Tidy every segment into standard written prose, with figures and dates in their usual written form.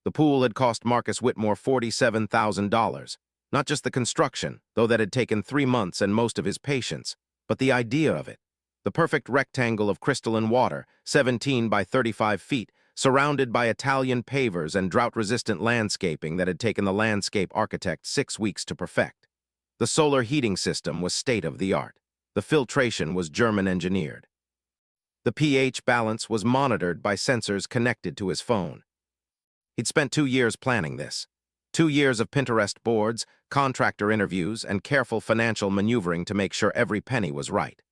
The pool had cost Marcus Whitmore $47,000. Not just the construction, though that had taken 3 months and most of his patience, but the idea of it. The perfect rectangle of crystalline water, 17 by 35 feet, surrounded by Italian pavers and drought-resistant landscaping that had taken the landscape architect 6 weeks to perfect. The solar heating system was state-of-the-art. The filtration was German-engineered. The pH balance was monitored by sensors connected to his phone. He'd spent 2 years planning this. 2 years of Pinterest boards, contractor interviews, and careful financial maneuvering to make sure every penny was right.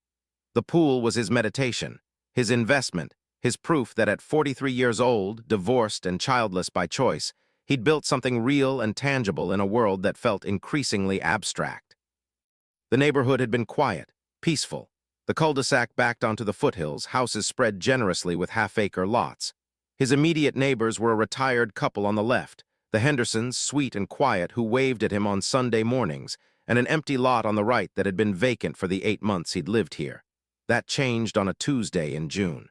The pool was his meditation, his investment, his proof that at 43 years old, divorced and childless by choice, he'd built something real and tangible in a world that felt increasingly abstract. The neighborhood had been quiet, peaceful. The cul-de-sac backed onto the foothills, houses spread generously with half-acre lots. His immediate neighbors were a retired couple on the left, the Hendersons, sweet and quiet, who waved at him on Sunday mornings, and an empty lot on the right that had been vacant for the 8 months he'd lived here. That changed on a Tuesday in June.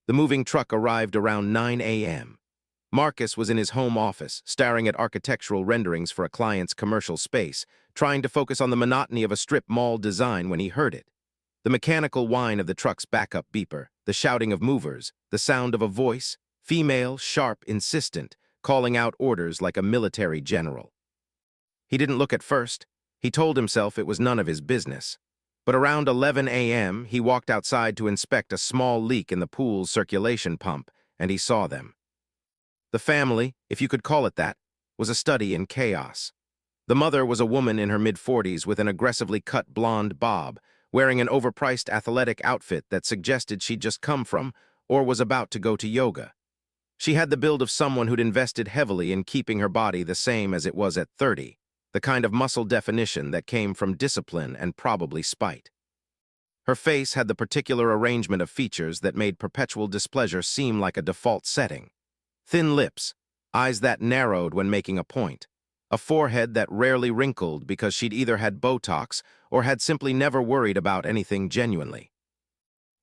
The moving truck arrived around 9 a.m. Marcus was in his home office, staring at architectural renderings for a client's commercial space, trying to focus on the monotony of a strip mall design when he heard it. The mechanical whine of the truck's backup beeper, the shouting of movers, the sound of a voice, female, sharp, insistent, calling out orders like a military general. He didn't look at first. He told himself it was none of his business. But around 11 a.m., he walked outside to inspect a small leak in the pool's circulation pump, and he saw them. The family, if you could call it that, was a study in chaos. The mother was a woman in her mid-40s with an aggressively cut blonde bob, wearing an overpriced athletic outfit that suggested she'd just come from or was about to go to yoga. She had the build of someone who'd invested heavily in keeping her body the same as it was at 30, the kind of muscle definition that came from discipline and probably spite. Her face had the particular arrangement of features that made perpetual displeasure seem like a default setting. Thin lips, eyes that narrowed when making a point, a forehead that rarely wrinkled because she'd either had Botox or had simply never worried about anything genuinely.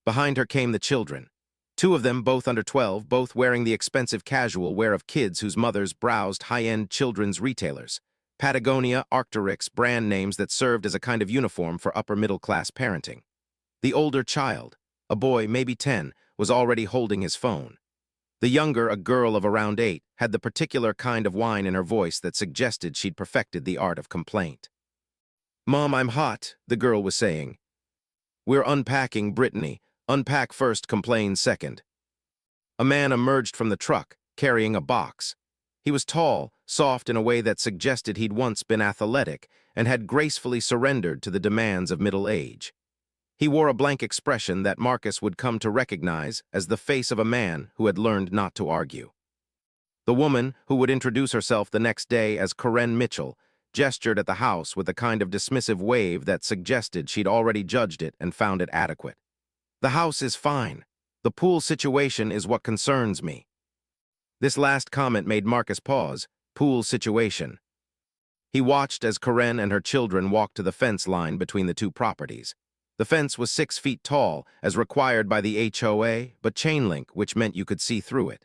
Behind her came the children. 2 of them, both under 12, both wearing the expensive casual wear of kids whose mothers browsed high-end children's retailers. Patagonia, Arc'teryx, brand names that served as a kind of uniform for upper-middle-class parenting. The older child, a boy maybe 10, was already holding his phone. The younger, a girl of around 8, had the particular kind of whine in her voice that suggested she'd perfected the art of complaint. "Mom, I'm hot," the girl was saying. "We're unpacking, Brittany. Unpack first, complain second." A man emerged from the truck, carrying a box. He was tall, soft in a way that suggested he'd once been athletic and had gracefully surrendered to the demands of middle age. He wore a blank expression that Marcus would come to recognize as the face of a man who had learned not to argue. The woman, who would introduce herself the next day as Karen Mitchell, gestured at the house with a kind of dismissive wave that suggested she'd already judged it and found it adequate. "The house is fine. The pool situation is what concerns me." This last comment made Marcus pause. Pool situation. He watched as Karen and her children walked to the fence line between the 2 properties. The fence was 6 feet tall, as required by the HOA, but chain link, which meant you could see through it.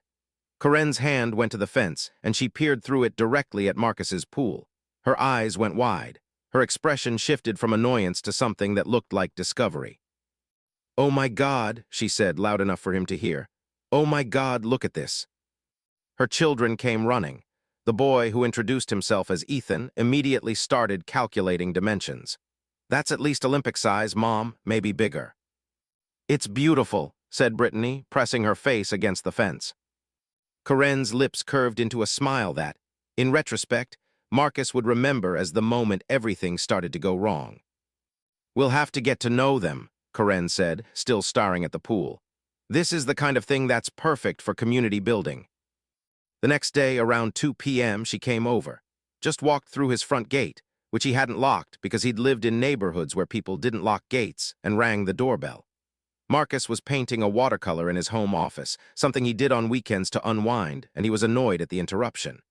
Karen's hand went to the fence, and she peered through it directly at Marcus's pool. Her eyes went wide. Her expression shifted from annoyance to something that looked like discovery. "Oh my God," she said, loud enough for him to hear. "Oh my God, look at this." Her children came running. The boy, who introduced himself as Ethan, immediately started calculating dimensions. "That's at least Olympic size, Mom, maybe bigger." "It's beautiful," said Brittany, pressing her face against the fence. Karen's lips curved into a smile that, in retrospect, Marcus would remember as the moment everything started to go wrong. "We'll have to get to know them," Karen said, still staring at the pool. "This is the kind of thing that's perfect for community building." The next day, around 2 p.m., she came over, just walked through his front gate, which he hadn't locked because he'd lived in neighborhoods where people didn't lock gates, and rang the doorbell. Marcus was painting a watercolor in his home office, something he did on weekends to unwind, and he was annoyed at the interruption.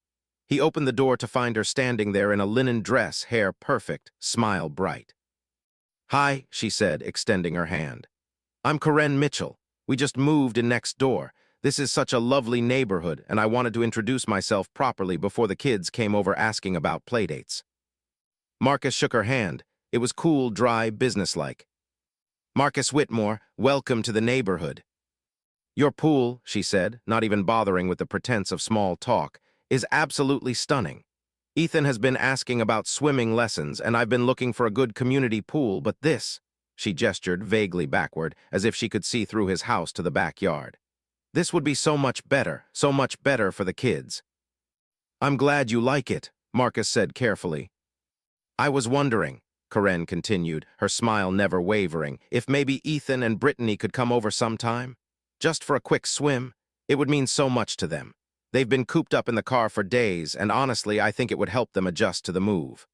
He opened the door to find her standing there in a linen dress, hair perfect, smile bright. "Hi," she said, extending her hand. "I'm Karen Mitchell. We just moved in next door. This is such a lovely neighborhood, and I wanted to introduce myself properly before the kids came over asking about playdates. Marcus shook her hand. It was cool, dry, businesslike. Marcus Whitmore, welcome to the neighborhood. Your pool, she said, not even bothering with the pretense of small talk, is absolutely stunning. Ethan has been asking about swimming lessons, and I've been looking for a good community pool, but this, she gestured vaguely backward, as if she could see through his house to the backyard. This would be so much better for the kids. I'm glad you like it, Marcus said carefully. I was wondering, Karen continued, her smile never wavering, if maybe Ethan and Brittany could come over sometime? Just for a quick swim? It would mean so much to them. They've been cooped up in the car for days, and honestly, I think it would help them adjust to the move.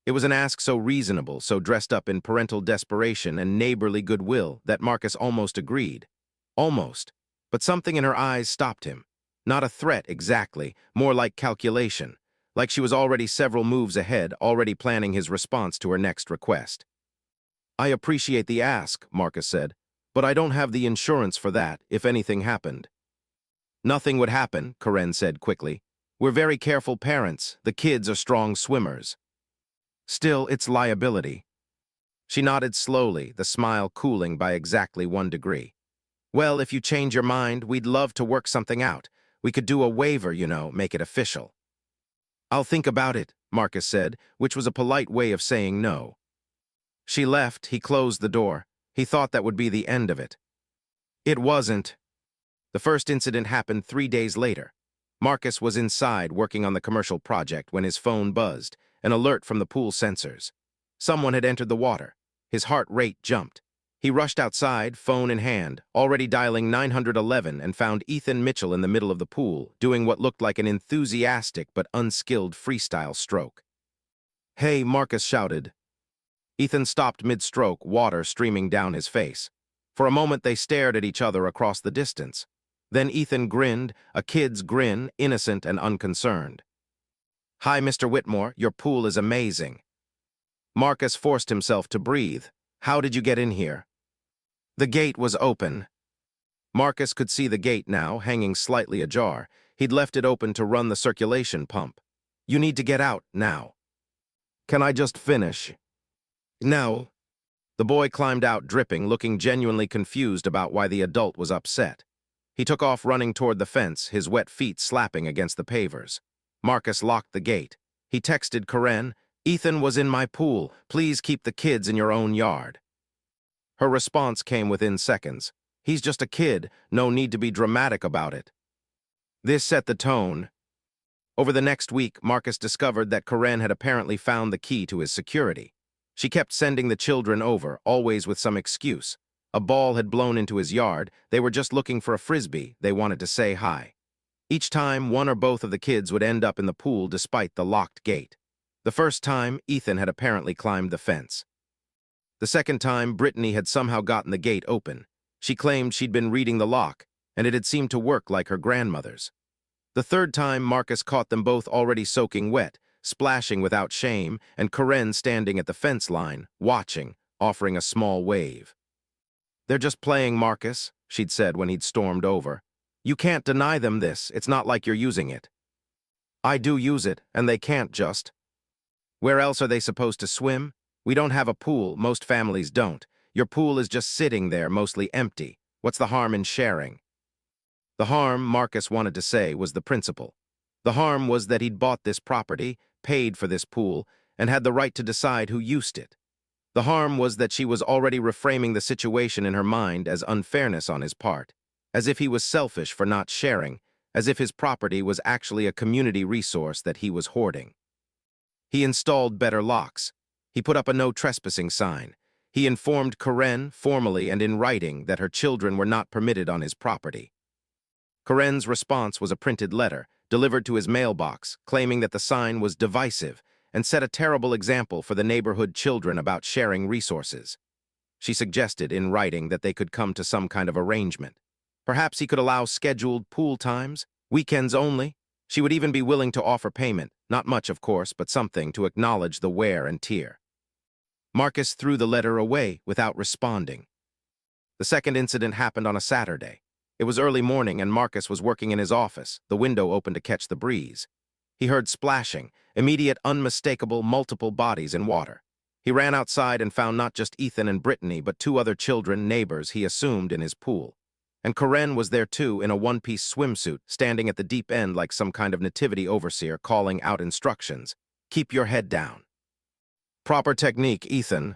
It was an ask so reasonable, so dressed up in parental desperation and neighborly goodwill that Marcus almost agreed. Almost. But something in her eyes stopped him. Not a threat exactly, more like calculation. Like she was already several moves ahead, already planning his response to her next request. I appreciate the ask, Marcus said, but I don't have the insurance for that if anything happened. Nothing would happen, Karen said quickly. We're very careful parents. The kids are strong swimmers. Still, it's liability. She nodded slowly, the smile cooling by exactly 1 degree. Well, if you change your mind, we'd love to work something out. We could do a waiver, make it official. I'll think about it, Marcus said, which was a polite way of saying no. She left, he closed the door. He thought that would be the end of it. It wasn't. The first incident happened 3 days later. Marcus was inside working on the commercial project when his phone buzzed, an alert from the pool sensors. Someone had entered the water. His heart rate jumped. He rushed outside, phone in hand, already dialing 911, and found Ethan Mitchell in the middle of the pool, doing what looked like an enthusiastic but unskilled freestyle stroke. Hey, Marcus shouted. Ethan stopped mid-stroke, water streaming down his face. For a moment they stared at each other across the distance. Then Ethan grinned, a kid's grin, innocent and unconcerned. Hi, Mr. Whitmore, your pool is amazing. Marcus forced himself to breathe. How did you get in here? The gate was open. Marcus could see the gate now, hanging slightly ajar. He'd left it open to run the circulation pump. You need to get out, now. Can I just finish? No. The boy climbed out dripping, looking genuinely confused about why the adult was upset. He took off running toward the fence, his wet feet slapping against the pavers. Marcus locked the gate. He texted Karen, Ethan was in my pool. Please keep the kids in your own yard. Her response came within seconds. He's just a kid. No need to be dramatic about it. This set the tone. Over the next week, Marcus discovered that Karen had apparently found the key to his security. She kept sending the children over, always with some excuse. A ball had blown into his yard. They were just looking for a frisbee. They wanted to say hi. Each time, one or both of the kids would end up in the pool despite the locked gate. The first time, Ethan had apparently climbed the fence. The second time, Brittany had somehow gotten the gate open. She claimed she'd been reading the lock, and it had seemed to work like her grandmother's. The third time, Marcus caught them both already soaking wet, splashing without shame, and Karen standing at the fence line, watching, offering a small wave. They're just playing, Marcus, she'd said when he'd stormed over. You can't deny them this. It's not like you're using it. I do use it, and they can't just. Where else are they supposed to swim? We don't have a pool. Most families don't. Your pool is just sitting there, mostly empty. What's the harm in sharing? The harm, Marcus wanted to say, was the principle. The harm was that he'd bought this property, paid for this pool, and had the right to decide who used it. The harm was that she was already reframing the situation in her mind as unfairness on his part, as if he was selfish for not sharing, as if his property was actually a community resource that he was hoarding. He installed better locks. He put up a no trespassing sign. He informed Karen, formally and in writing, that her children were not permitted on his property. Karen's response was a printed letter, delivered to his mailbox, claiming that the sign was divisive and set a terrible example for the neighborhood children about sharing resources. She suggested in writing that they could come to some kind of arrangement. Perhaps he could allow scheduled pool times, weekends only. She would even be willing to offer payment, not much of course, but something to acknowledge the wear and tear. Marcus threw the letter away without responding. The second incident happened on a Saturday. It was early morning and Marcus was working in his office, the window open to catch the breeze. He heard splashing, immediate, unmistakable, multiple bodies in water. He ran outside and found not just Ethan and Brittany, but two other children, neighbors, he assumed, in his pool. And Karen was there too, in a one-piece swimsuit, standing at the deep end like some kind of nativity overseer calling out instructions. Keep your head down. Proper technique, Ethan.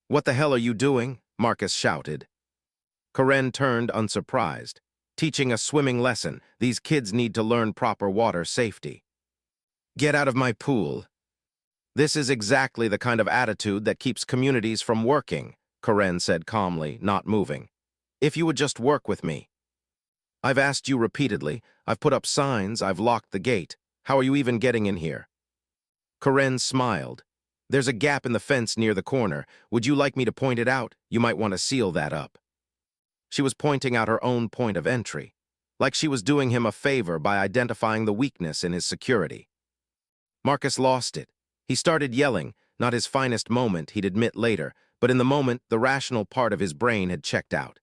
What the hell are you doing? Marcus shouted. Karen turned unsurprised. Teaching a swimming lesson. These kids need to learn proper water safety. Get out of my pool. This is exactly the kind of attitude that keeps communities from working, Karen said calmly, not moving. If you would just work with me. I've asked you repeatedly. I've put up signs. I've locked the gate. How are you even getting in here? Karen smiled. There's a gap in the fence near the corner. Would you like me to point it out? You might want to seal that up. She was pointing out her own point of entry, like she was doing him a favor by identifying the weakness in his security. Marcus lost it. He started yelling, not his finest moment, he'd admit later, but in the moment, the rational part of his brain had checked out.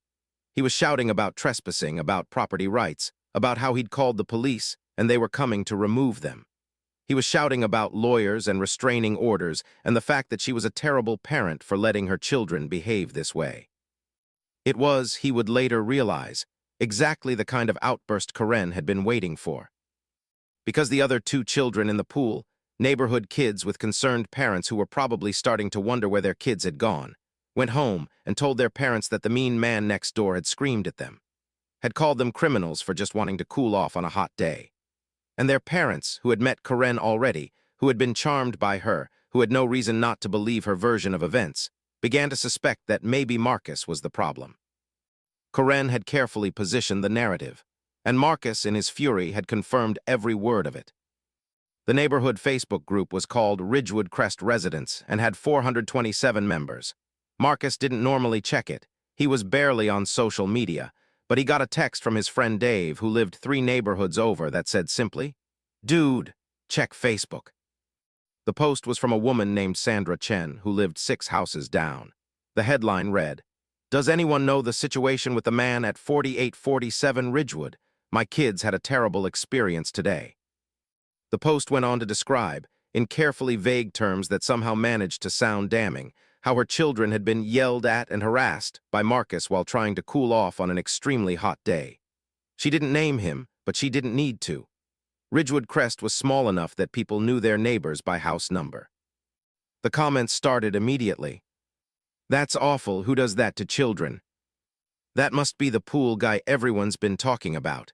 He was shouting about trespassing, about property rights, about how he'd called the police, and they were coming to remove them. He was shouting about lawyers and restraining orders, and the fact that she was a terrible parent for letting her children behave this way. It was, he would later realize, exactly the kind of outburst Karen had been waiting for. Because the other two children in the pool, neighborhood kids with concerned parents who were probably starting to wonder where their kids had gone, went home and told their parents that the mean man next door had screamed at them, had called them criminals for just wanting to cool off on a hot day. And their parents, who had met Karen already, who had been charmed by her, who had no reason not to believe her version of events, began to suspect that maybe Marcus was the problem. Karen had carefully positioned the narrative, and Marcus, in his fury, had confirmed every word of it. The neighborhood Facebook group was called Ridgewood Crest Residents and had 427 members. Marcus didn't normally check it. He was barely on social media, but he got a text from his friend Dave, who lived 3 neighborhoods over, that said simply, "Dude, check Facebook." The post was from a woman named Sandra Chen, who lived 6 houses down. The headline read, "Does anyone know the situation with the man at 4847 Ridgewood? My kids had a terrible experience today." The post went on to describe, in carefully vague terms that somehow managed to sound damning, how her children had been yelled at and harassed by Marcus while trying to cool off on an extremely hot day. She didn't name him, but she didn't need to. Ridgewood Crest was small enough that people knew their neighbors by house number. The comments started immediately. "That's awful. Who does that to children? That must be the pool guy everyone's been talking about.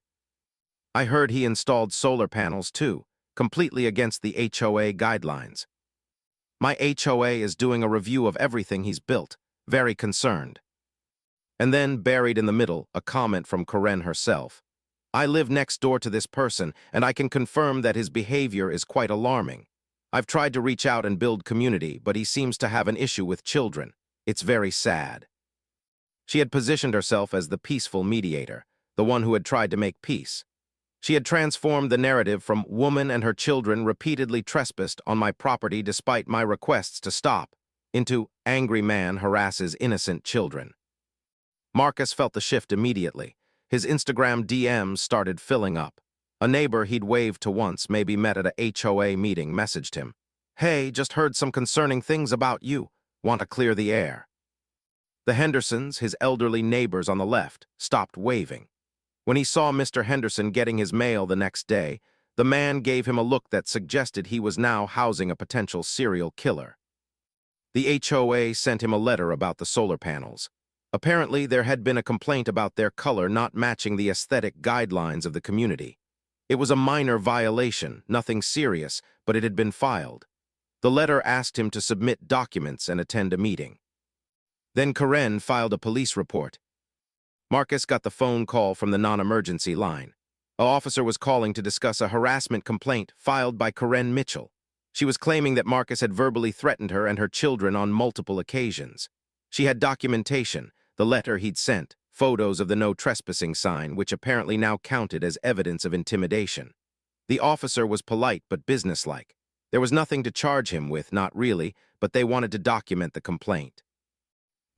I heard he installed solar panels too, completely against the HOA guidelines. My HOA is doing a review of everything he's built, very concerned." And then, buried in the middle, a comment from Karen herself. "I live next door to this person, and I can confirm that his behavior is quite alarming. I've tried to reach out and build community, but he seems to have an issue with children. It's very sad." She had positioned herself as the peaceful mediator, the one who had tried to make peace. She had transformed the narrative from "woman and her children repeatedly trespassed on my property despite my requests to stop" into "angry man harasses innocent children." Marcus felt the shift immediately. His Instagram DMs started filling up. A neighbor he'd waved to once, maybe met at a HOA meeting, messaged him, "Hey, just heard some concerning things about you. Want to clear the air?" The Hendersons, his elderly neighbors on the left, stopped waving. When he saw Mr. Henderson getting his mail the next day, the man gave him a look that suggested he was now housing a potential serial killer. The HOA sent him a letter about the solar panels. Apparently, there had been a complaint about their color not matching the aesthetic guidelines of the community. It was a minor violation, nothing serious, but it had been filed. The letter asked him to submit documents and attend a meeting. Then Karen filed a police report. Marcus got the phone call from the non-emergency line. An officer was calling to discuss a harassment complaint filed by Karen Mitchell. She was claiming that Marcus had verbally threatened her and her children on multiple occasions. She had documentation, the letter he'd sent, photos of the no trespassing sign, which apparently now counted as evidence of intimidation. The officer was polite but businesslike. There was nothing to charge him with, not really, but they wanted to document the complaint.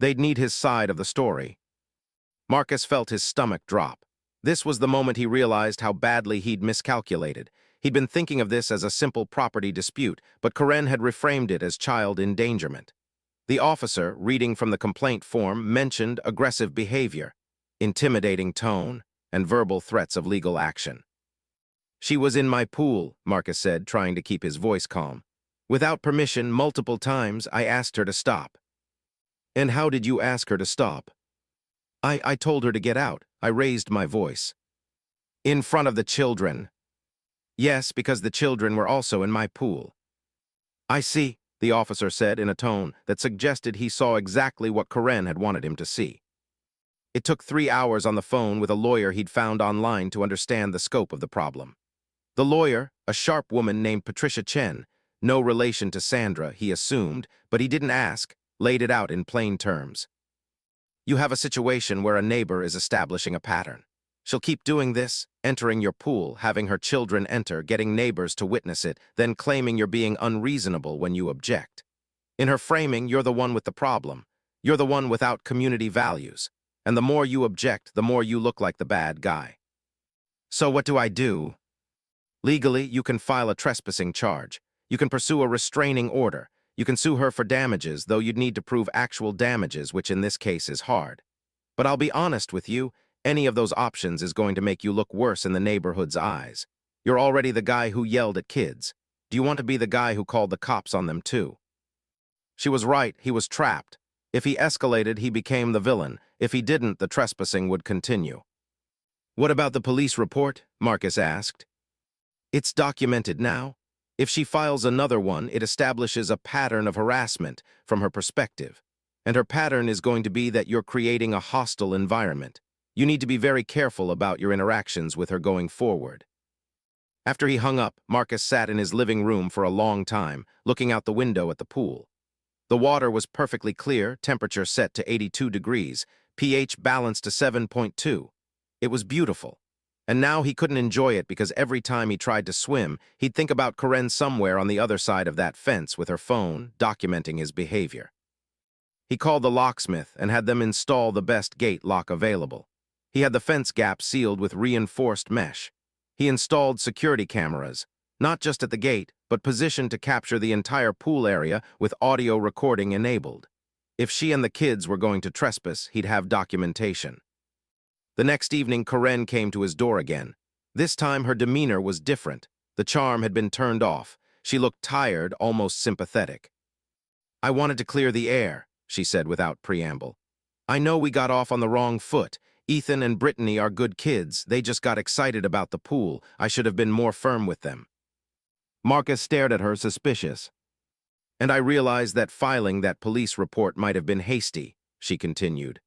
They'd need his side of the story. Marcus felt his stomach drop. This was the moment he realized how badly he'd miscalculated. He'd been thinking of this as a simple property dispute, but Karen had reframed it as child endangerment. The officer, reading from the complaint form, mentioned aggressive behavior, intimidating tone, and verbal threats of legal action. "She was in my pool," Marcus said, trying to keep his voice calm. "Without permission, multiple times, I asked her to stop." "And how did you ask her to stop?" I told her to get out. I raised my voice. "In front of the children." "Yes, because the children were also in my pool." "I see," the officer said in a tone that suggested he saw exactly what Karen had wanted him to see. It took 3 hours on the phone with a lawyer he'd found online to understand the scope of the problem. The lawyer, a sharp woman named Patricia Chen, no relation to Sandra, he assumed, but he didn't ask, laid it out in plain terms. "You have a situation where a neighbor is establishing a pattern. She'll keep doing this, entering your pool, having her children enter, getting neighbors to witness it, then claiming you're being unreasonable when you object. In her framing, you're the one with the problem. You're the one without community values. And the more you object, the more you look like the bad guy. So what do I do?" "Legally, you can file a trespassing charge. You can pursue a restraining order. You can sue her for damages, though you'd need to prove actual damages, which in this case is hard. But I'll be honest with you, any of those options is going to make you look worse in the neighborhood's eyes. You're already the guy who yelled at kids. Do you want to be the guy who called the cops on them too?" She was right, he was trapped. If he escalated, he became the villain. If he didn't, the trespassing would continue. "What about the police report?" Marcus asked. "It's documented now. If she files another one, it establishes a pattern of harassment from her perspective. And her pattern is going to be that you're creating a hostile environment. You need to be very careful about your interactions with her going forward." After he hung up, Marcus sat in his living room for a long time, looking out the window at the pool. The water was perfectly clear, temperature set to 82 degrees, pH balanced to 7.2. It was beautiful. And now he couldn't enjoy it because every time he tried to swim, he'd think about Karen somewhere on the other side of that fence with her phone, documenting his behavior. He called the locksmith and had them install the best gate lock available. He had the fence gap sealed with reinforced mesh. He installed security cameras, not just at the gate, but positioned to capture the entire pool area with audio recording enabled. If she and the kids were going to trespass, he'd have documentation. The next evening, Karen came to his door again. This time, her demeanor was different. The charm had been turned off. She looked tired, almost sympathetic. "I wanted to clear the air," she said without preamble. "I know we got off on the wrong foot. Ethan and Brittany are good kids. They just got excited about the pool. I should have been more firm with them." Marcus stared at her, suspicious. "And I realized that filing that police report might have been hasty," she continued.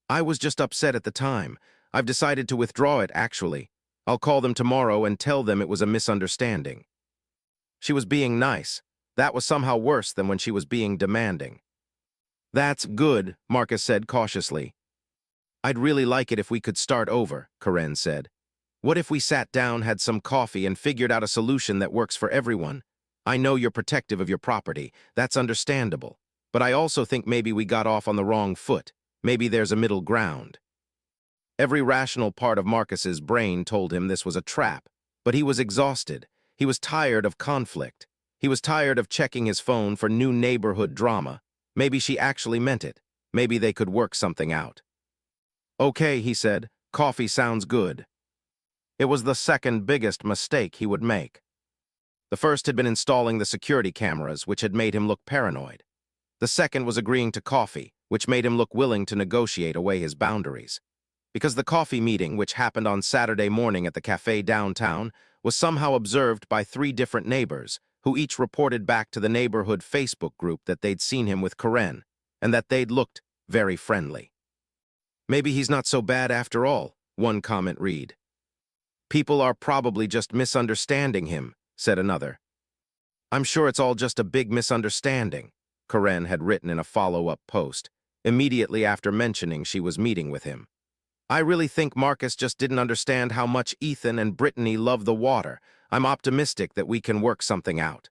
"I was just upset at the time. I've decided to withdraw it, actually. I'll call them tomorrow and tell them it was a misunderstanding." She was being nice. That was somehow worse than when she was being demanding. "That's good," Marcus said cautiously. "I'd really like it if we could start over," Karen said. "What if we sat down, had some coffee, and figured out a solution that works for everyone? I know you're protective of your property. That's understandable. But I also think maybe we got off on the wrong foot. Maybe there's a middle ground." Every rational part of Marcus's brain told him this was a trap, but he was exhausted. He was tired of conflict. He was tired of checking his phone for new neighborhood drama. Maybe she actually meant it. Maybe they could work something out. "Okay," he said, "coffee sounds good." It was the second biggest mistake he would make. The first had been installing the security cameras, which had made him look paranoid. The second was agreeing to coffee, which made him look willing to negotiate away his boundaries. Because the coffee meeting, which happened on Saturday morning at the cafe downtown, was somehow observed by 3 different neighbors, who each reported back to the neighborhood Facebook group that they'd seen him with Karen, and that they'd looked very friendly. "Maybe he's not so bad after all," one comment read. "People are probably just misunderstanding him," said another. "I'm sure it's all just a big misunderstanding," Karen had written in a follow-up post, immediately after mentioning she was meeting with him. "I really think Marcus just didn't understand how much Ethan and Brittany love the water. I'm optimistic that we can work something out."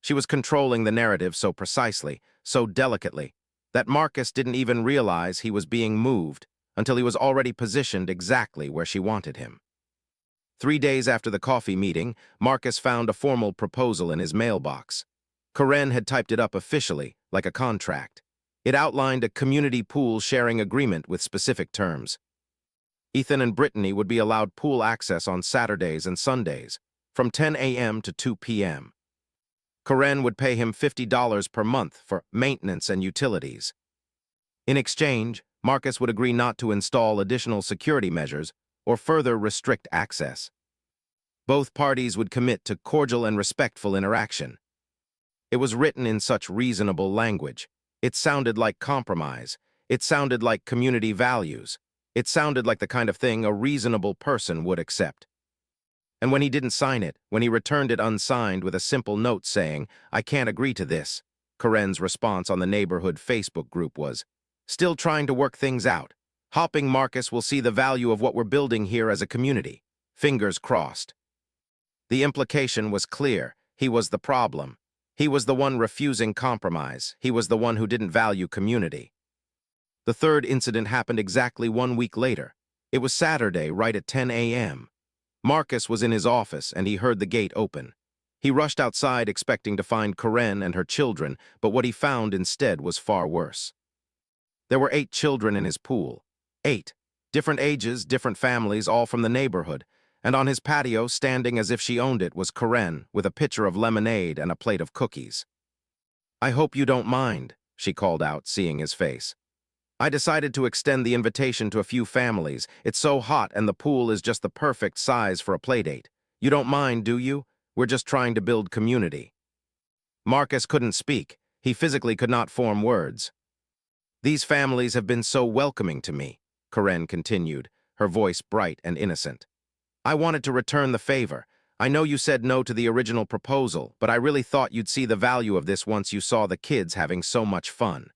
She was controlling the narrative so precisely, so delicately, that Marcus didn't even realize he was being moved, until he was already positioned exactly where she wanted him. 3 days after the coffee meeting, Marcus found a formal proposal in his mailbox. Karen had typed it up officially, like a contract. It outlined a community pool sharing agreement with specific terms. Ethan and Brittany would be allowed pool access on Saturdays and Sundays, from 10 a.m. to 2 p.m. Karen would pay him $50 per month for maintenance and utilities. In exchange, Marcus would agree not to install additional security measures or further restrict access. Both parties would commit to cordial and respectful interaction. It was written in such reasonable language. It sounded like compromise. It sounded like community values. It sounded like the kind of thing a reasonable person would accept. And when he didn't sign it, when he returned it unsigned with a simple note saying, "I can't agree to this," Karen's response on the neighborhood Facebook group was, "Still trying to work things out. Hoping Marcus will see the value of what we're building here as a community. Fingers crossed." The implication was clear. He was the problem. He was the one refusing compromise. He was the one who didn't value community. The third incident happened exactly 1 week later. It was Saturday, right at 10 a.m. Marcus was in his office, and he heard the gate open. He rushed outside expecting to find Karen and her children, but what he found instead was far worse. There were 8 children in his pool. 8. Different ages, different families, all from the neighborhood. And on his patio, standing as if she owned it, was Karen, with a pitcher of lemonade and a plate of cookies. "I hope you don't mind," she called out, seeing his face. "I decided to extend the invitation to a few families. It's so hot and the pool is just the perfect size for a playdate. You don't mind, do you? We're just trying to build community." Marcus couldn't speak. He physically could not form words. "These families have been so welcoming to me," Karen continued, her voice bright and innocent. "I wanted to return the favor. I know you said no to the original proposal, but I really thought you'd see the value of this once you saw the kids having so much fun."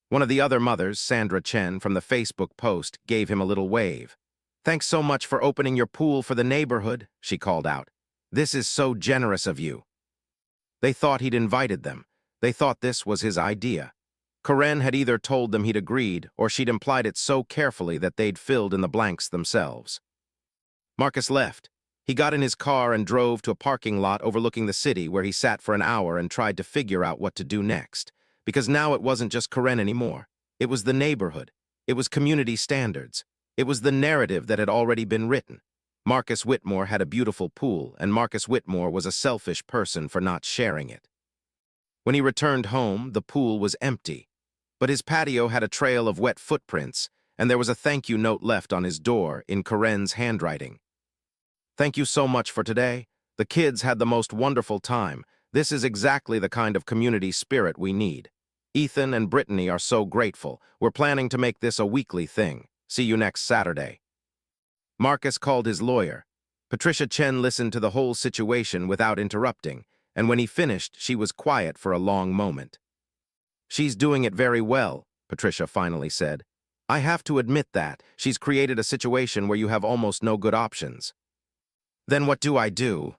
One of the other mothers, Sandra Chen, from the Facebook post, gave him a little wave. "Thanks so much for opening your pool for the neighborhood," she called out. "This is so generous of you." They thought he'd invited them. They thought this was his idea. Karen had either told them he'd agreed, or she'd implied it so carefully that they'd filled in the blanks themselves. Marcus left. He got in his car and drove to a parking lot overlooking the city, where he sat for an hour and tried to figure out what to do next. Because now it wasn't just Karen anymore. It was the neighborhood. It was community standards. It was the narrative that had already been written. Marcus Whitmore had a beautiful pool, and Marcus Whitmore was a selfish person for not sharing it. When he returned home, the pool was empty. But his patio had a trail of wet footprints, and there was a thank you note left on his door in Karen's handwriting. "Thank you so much for today. The kids had the most wonderful time. This is exactly the kind of community spirit we need. Ethan and Brittany are so grateful. We're planning to make this a weekly thing. See you next Saturday." Marcus called his lawyer. Patricia Chen listened to the whole situation without interrupting, and when he finished, she was quiet for a long moment. "She's doing it very well," Patricia finally said. "I have to admit that. She's created a situation where you have almost no good options." "Then what do I do?"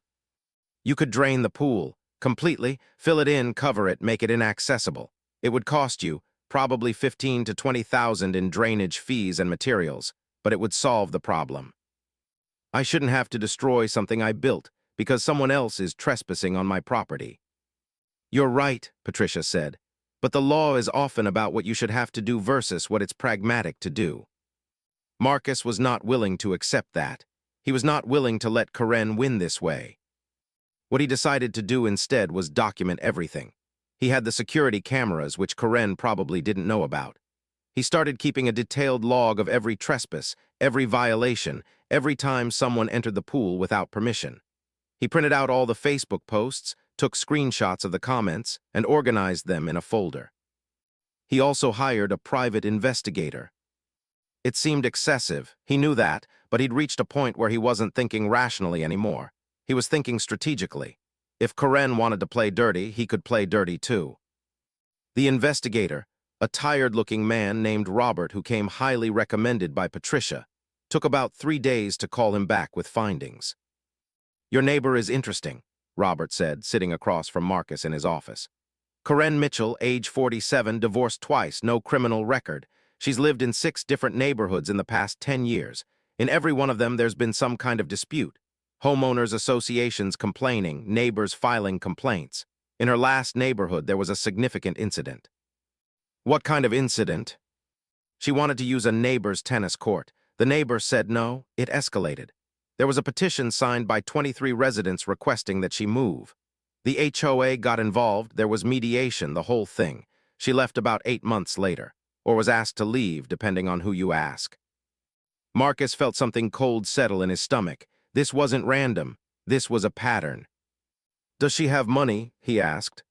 "You could drain the pool. Completely, fill it in, cover it, make it inaccessible. It would cost you, probably $15,000 to $20,000 in drainage fees and materials, but it would solve the problem. I shouldn't have to destroy something I built because someone else is trespassing on my property." "You're right," Patricia said, "but the law is often about what you should have to do versus what it's pragmatic to do." Marcus was not willing to accept that. He was not willing to let Karen win this way. What he decided to do instead was document everything. He had the security cameras, which Karen probably didn't know about. He started keeping a detailed log of every trespass, every violation, every time someone entered the pool without permission. He printed out all the Facebook posts, took screenshots of the comments, and organized them in a folder. He also hired a private investigator. It seemed excessive, he knew that, but he'd reached a point where he wasn't thinking rationally anymore. He was thinking strategically. If Karen wanted to play dirty, he could play dirty too. The investigator, a tired-looking man named Robert who came highly recommended by Patricia, took about 3 days to call him back with findings. "Your neighbor is interesting," Robert said, sitting across from Marcus in his office. "Karen Mitchell, age 47, divorced twice, no criminal record. She's lived in 6 different neighborhoods in the past 10 years. In every one of them, there's been some kind of dispute. Homeowners associations complaining, neighbors filing complaints. In her last neighborhood, there was a significant incident. What kind of incident? She wanted to use a neighbor's tennis court. The neighbor said no. It escalated. There was a petition signed by 23 residents requesting that she move. The HOA got involved, there was mediation, the whole thing. She left about 8 months later, or was asked to leave, depending on who you ask. Marcus felt something cold settle in his stomach. This wasn't random. This was a pattern. Does she have money? He asked.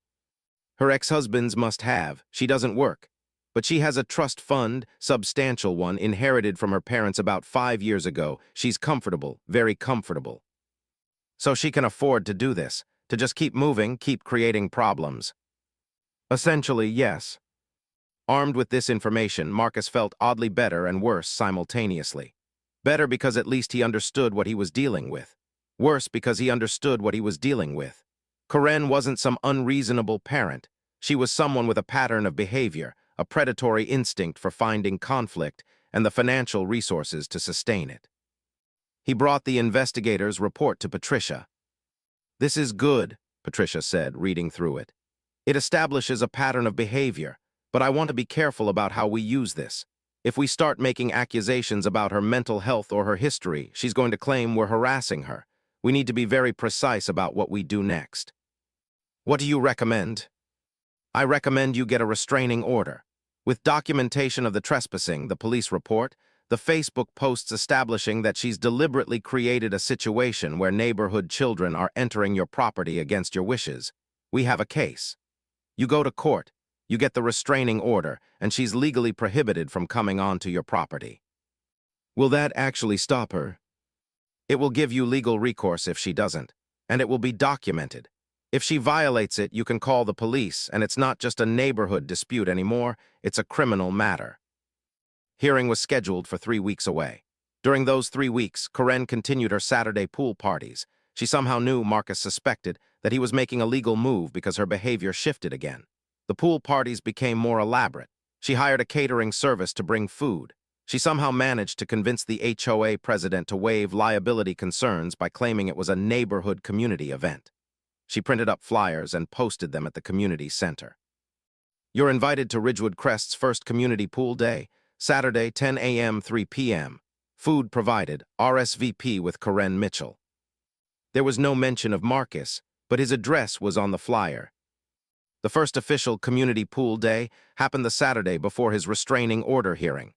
Her ex-husband's must have. She doesn't work. But she has a trust fund, substantial one, inherited from her parents about 5 years ago. She's comfortable, very comfortable. So she can afford to do this, to just keep moving, keep creating problems. Essentially, yes. Armed with this information, Marcus felt oddly better and worse simultaneously. Better because at least he understood what he was dealing with. Worse because he understood what he was dealing with. Karen wasn't some unreasonable parent. She was someone with a pattern of behavior, a predatory instinct for finding conflict, and the financial resources to sustain it. He brought the investigator's report to Patricia. This is good, Patricia said, reading through it. It establishes a pattern of behavior, but I want to be careful about how we use this. If we start making accusations about her mental health or her history, she's going to claim we're harassing her. We need to be very precise about what we do next. What do you recommend? I recommend you get a restraining order. With documentation of the trespassing, the police report, the Facebook posts establishing that she's deliberately created a situation where neighborhood children are entering your property against your wishes. We have a case. You go to court, you get the restraining order, and she's legally prohibited from coming onto your property. Will that actually stop her? It will give you legal recourse if she doesn't, and it will be documented. If she violates it, you can call the police, and it's not just a neighborhood dispute anymore, it's a criminal matter. Hearing was scheduled for 3 weeks away. During those 3 weeks, Karen continued her Saturday pool parties. She somehow knew Marcus suspected that he was making a legal move because her behavior shifted again. The pool parties became more elaborate. She hired a catering service to bring food. She somehow managed to convince the HOA president to waive liability concerns by claiming it was a neighborhood community event. She printed up flyers and posted them at the community center. You're invited to Ridgewood Crest's first community pool day, Saturday, 10 a.m., 3 p.m. Food provided, RSVP with Karen Mitchell. There was no mention of Marcus, but his address was on the flyer. The first official community pool day happened the Saturday before his restraining order hearing.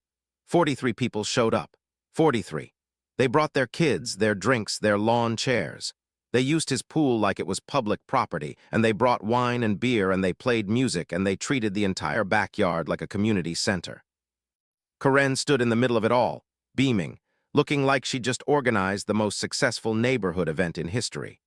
43 people showed up. 43. They brought their kids, their drinks, their lawn chairs. They used his pool like it was public property, and they brought wine and beer, and they played music, and they treated the entire backyard like a community center. Karen stood in the middle of it all, beaming, looking like she just organized the most successful neighborhood event in history.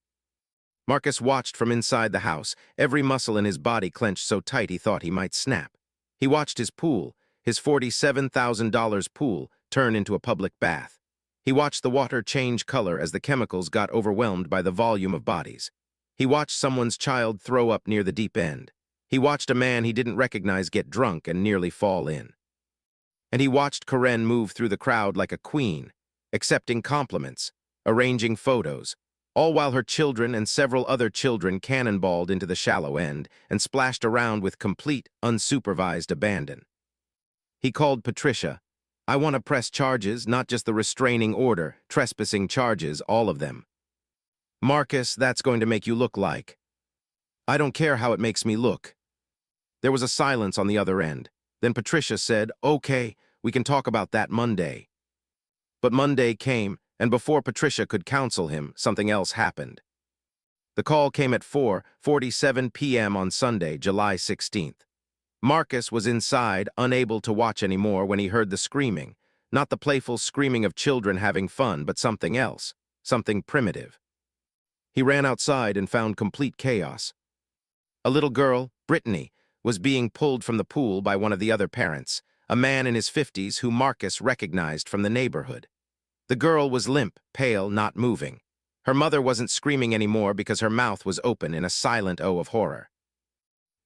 Marcus watched from inside the house, every muscle in his body clenched so tight he thought he might snap. He watched his pool, his $47,000 pool, turn into a public bath. He watched the water change color as the chemicals got overwhelmed by the volume of bodies. He watched someone's child throw up near the deep end. He watched a man he didn't recognize get drunk and nearly fall in. And he watched Karen move through the crowd like a queen, accepting compliments, arranging photos, all while her children and several other children cannonballed into the shallow end and splashed around with complete, unsupervised abandon. He called Patricia. I want to press charges, not just the restraining order, trespassing charges, all of them. Marcus, that's going to make you look like. I don't care how it makes me look. There was a silence on the other end. Then Patricia said, okay, we can talk about that Monday. But Monday came, and before Patricia could counsel him, something else happened. The call came at 4:47 p.m. on Sunday, July 16th. Marcus was inside, unable to watch anymore when he heard the screaming, not the playful screaming of children having fun, but something else, something primitive. He ran outside and found complete chaos. A little girl, Brittany, was being pulled from the pool by one of the other parents, a man in his 50s who Marcus recognized from the neighborhood. The girl was limp, pale, not moving. Her mother wasn't screaming anymore because her mouth was open in a silent O of horror.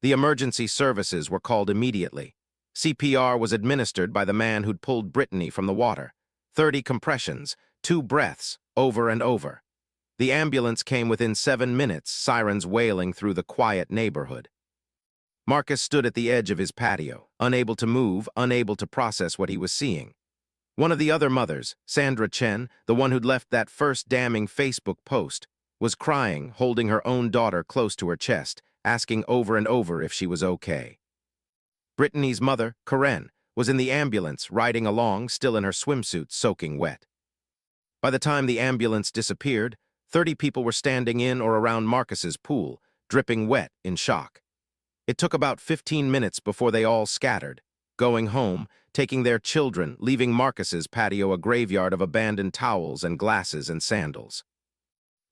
The emergency services were called immediately. CPR was administered by the man who'd pulled Brittany from the water. 30 compressions, 2 breaths, over and over. The ambulance came within 7 minutes, sirens wailing through the quiet neighborhood. Marcus stood at the edge of his patio, unable to move, unable to process what he was seeing. One of the other mothers, Sandra Chen, the one who'd left that first damning Facebook post, was crying, holding her own daughter close to her chest, asking over and over if she was okay. Brittany's mother, Karen, was in the ambulance, riding along, still in her swimsuit, soaking wet. By the time the ambulance disappeared, 30 people were standing in or around Marcus's pool, dripping wet in shock. It took about 15 minutes before they all scattered, going home, taking their children, leaving Marcus's patio a graveyard of abandoned towels and glasses and sandals.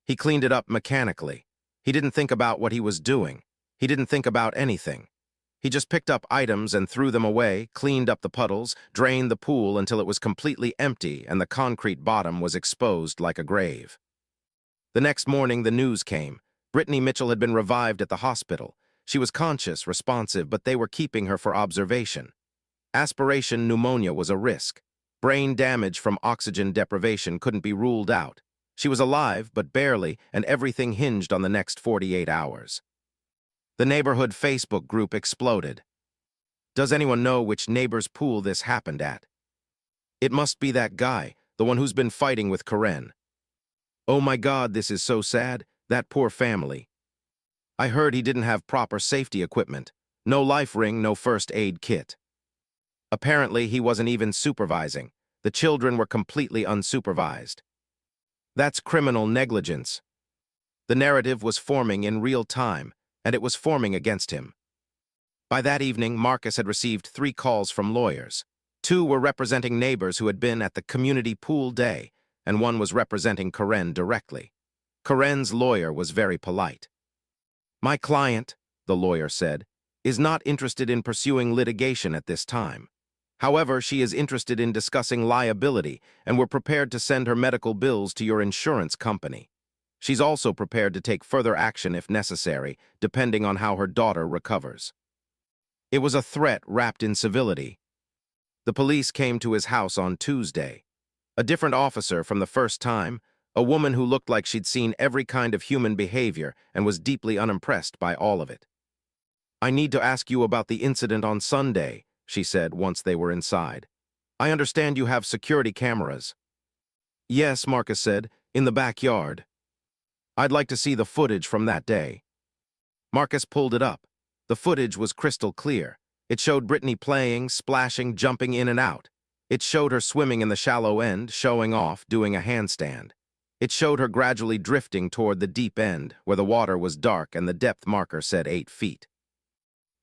He cleaned it up mechanically. He didn't think about what he was doing. He didn't think about anything. He just picked up items and threw them away, cleaned up the puddles, drained the pool until it was completely empty and the concrete bottom was exposed like a grave. The next morning, the news came. Brittany Mitchell had been revived at the hospital. She was conscious, responsive, but they were keeping her for observation. Aspiration pneumonia was a risk. Brain damage from oxygen deprivation couldn't be ruled out. She was alive, but barely, and everything hinged on the next 48 hours. The neighborhood Facebook group exploded. Does anyone know which neighbor's pool this happened at? It must be that guy, the one who's been fighting with Karen. Oh my God, this is so sad. That poor family. I heard he didn't have proper safety equipment. No life ring, no first aid kit. Apparently, he wasn't even supervising. The children were completely unsupervised. That's criminal negligence. The narrative was forming in real time, and it was forming against him. By that evening, Marcus had received 3 calls from lawyers. 2 were representing neighbors who had been at the community pool day, and 1 was representing Karen directly. Karen's lawyer was very polite. My client, the lawyer said, is not interested in pursuing litigation at this time. However, she is interested in discussing liability, and we're prepared to send her medical bills to your insurance company. She's also prepared to take further action if necessary, depending on how her daughter recovers. It was a threat wrapped in civility. The police came to his house on Tuesday. A different officer from the first time, a woman who looked like she'd seen every kind of human behavior and was deeply unimpressed by all of it. I need to ask you about the incident on Sunday, she said once they were inside. I understand you have security cameras. Yes, Marcus said, in the backyard. I'd like to see the footage from that day. Marcus pulled it up. The footage was crystal clear. It showed Brittany playing, splashing, jumping in and out. It showed her swimming in the shallow end, showing off, doing a handstand. It showed her gradually drifting toward the deep end, where the water was dark and the depth marker said 8 feet.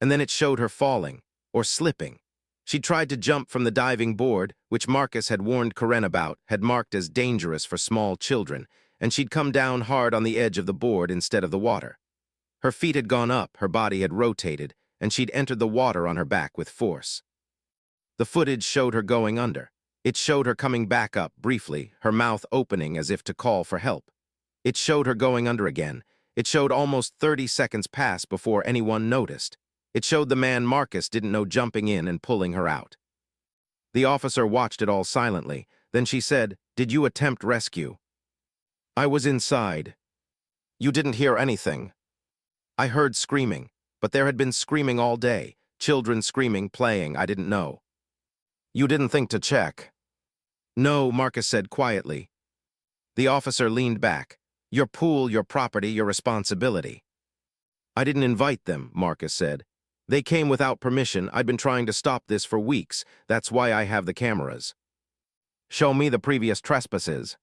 And then it showed her falling, or slipping. She tried to jump from the diving board, which Marcus had warned Karen about, had marked as dangerous for small children, and she'd come down hard on the edge of the board instead of the water. Her feet had gone up, her body had rotated, and she'd entered the water on her back with force. The footage showed her going under. It showed her coming back up briefly, her mouth opening as if to call for help. It showed her going under again. It showed almost 30 seconds pass before anyone noticed. It showed the man Marcus didn't know jumping in and pulling her out. The officer watched it all silently. Then she said, "Did you attempt rescue?" I was inside. You didn't hear anything. I heard screaming, but there had been screaming all day. Children screaming, playing, I didn't know. You didn't think to check? No, Marcus said quietly. The officer leaned back. Your pool, your property, your responsibility. I didn't invite them, Marcus said. They came without permission. I'd been trying to stop this for weeks. That's why I have the cameras. Show me the previous trespasses.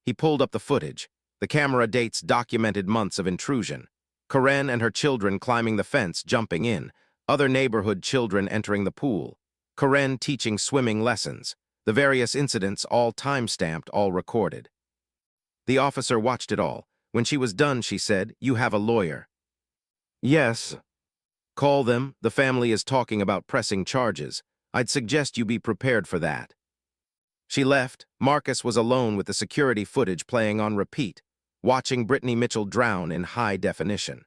He pulled up the footage. The camera dates documented months of intrusion. Karen and her children climbing the fence, jumping in. Other neighborhood children entering the pool. Karen teaching swimming lessons. The various incidents, all time-stamped, all recorded. The officer watched it all. When she was done, she said, "You have a lawyer." Yes. Call them. The family is talking about pressing charges. I'd suggest you be prepared for that. She left. Marcus was alone with the security footage playing on repeat, watching Brittany Mitchell drown in high definition.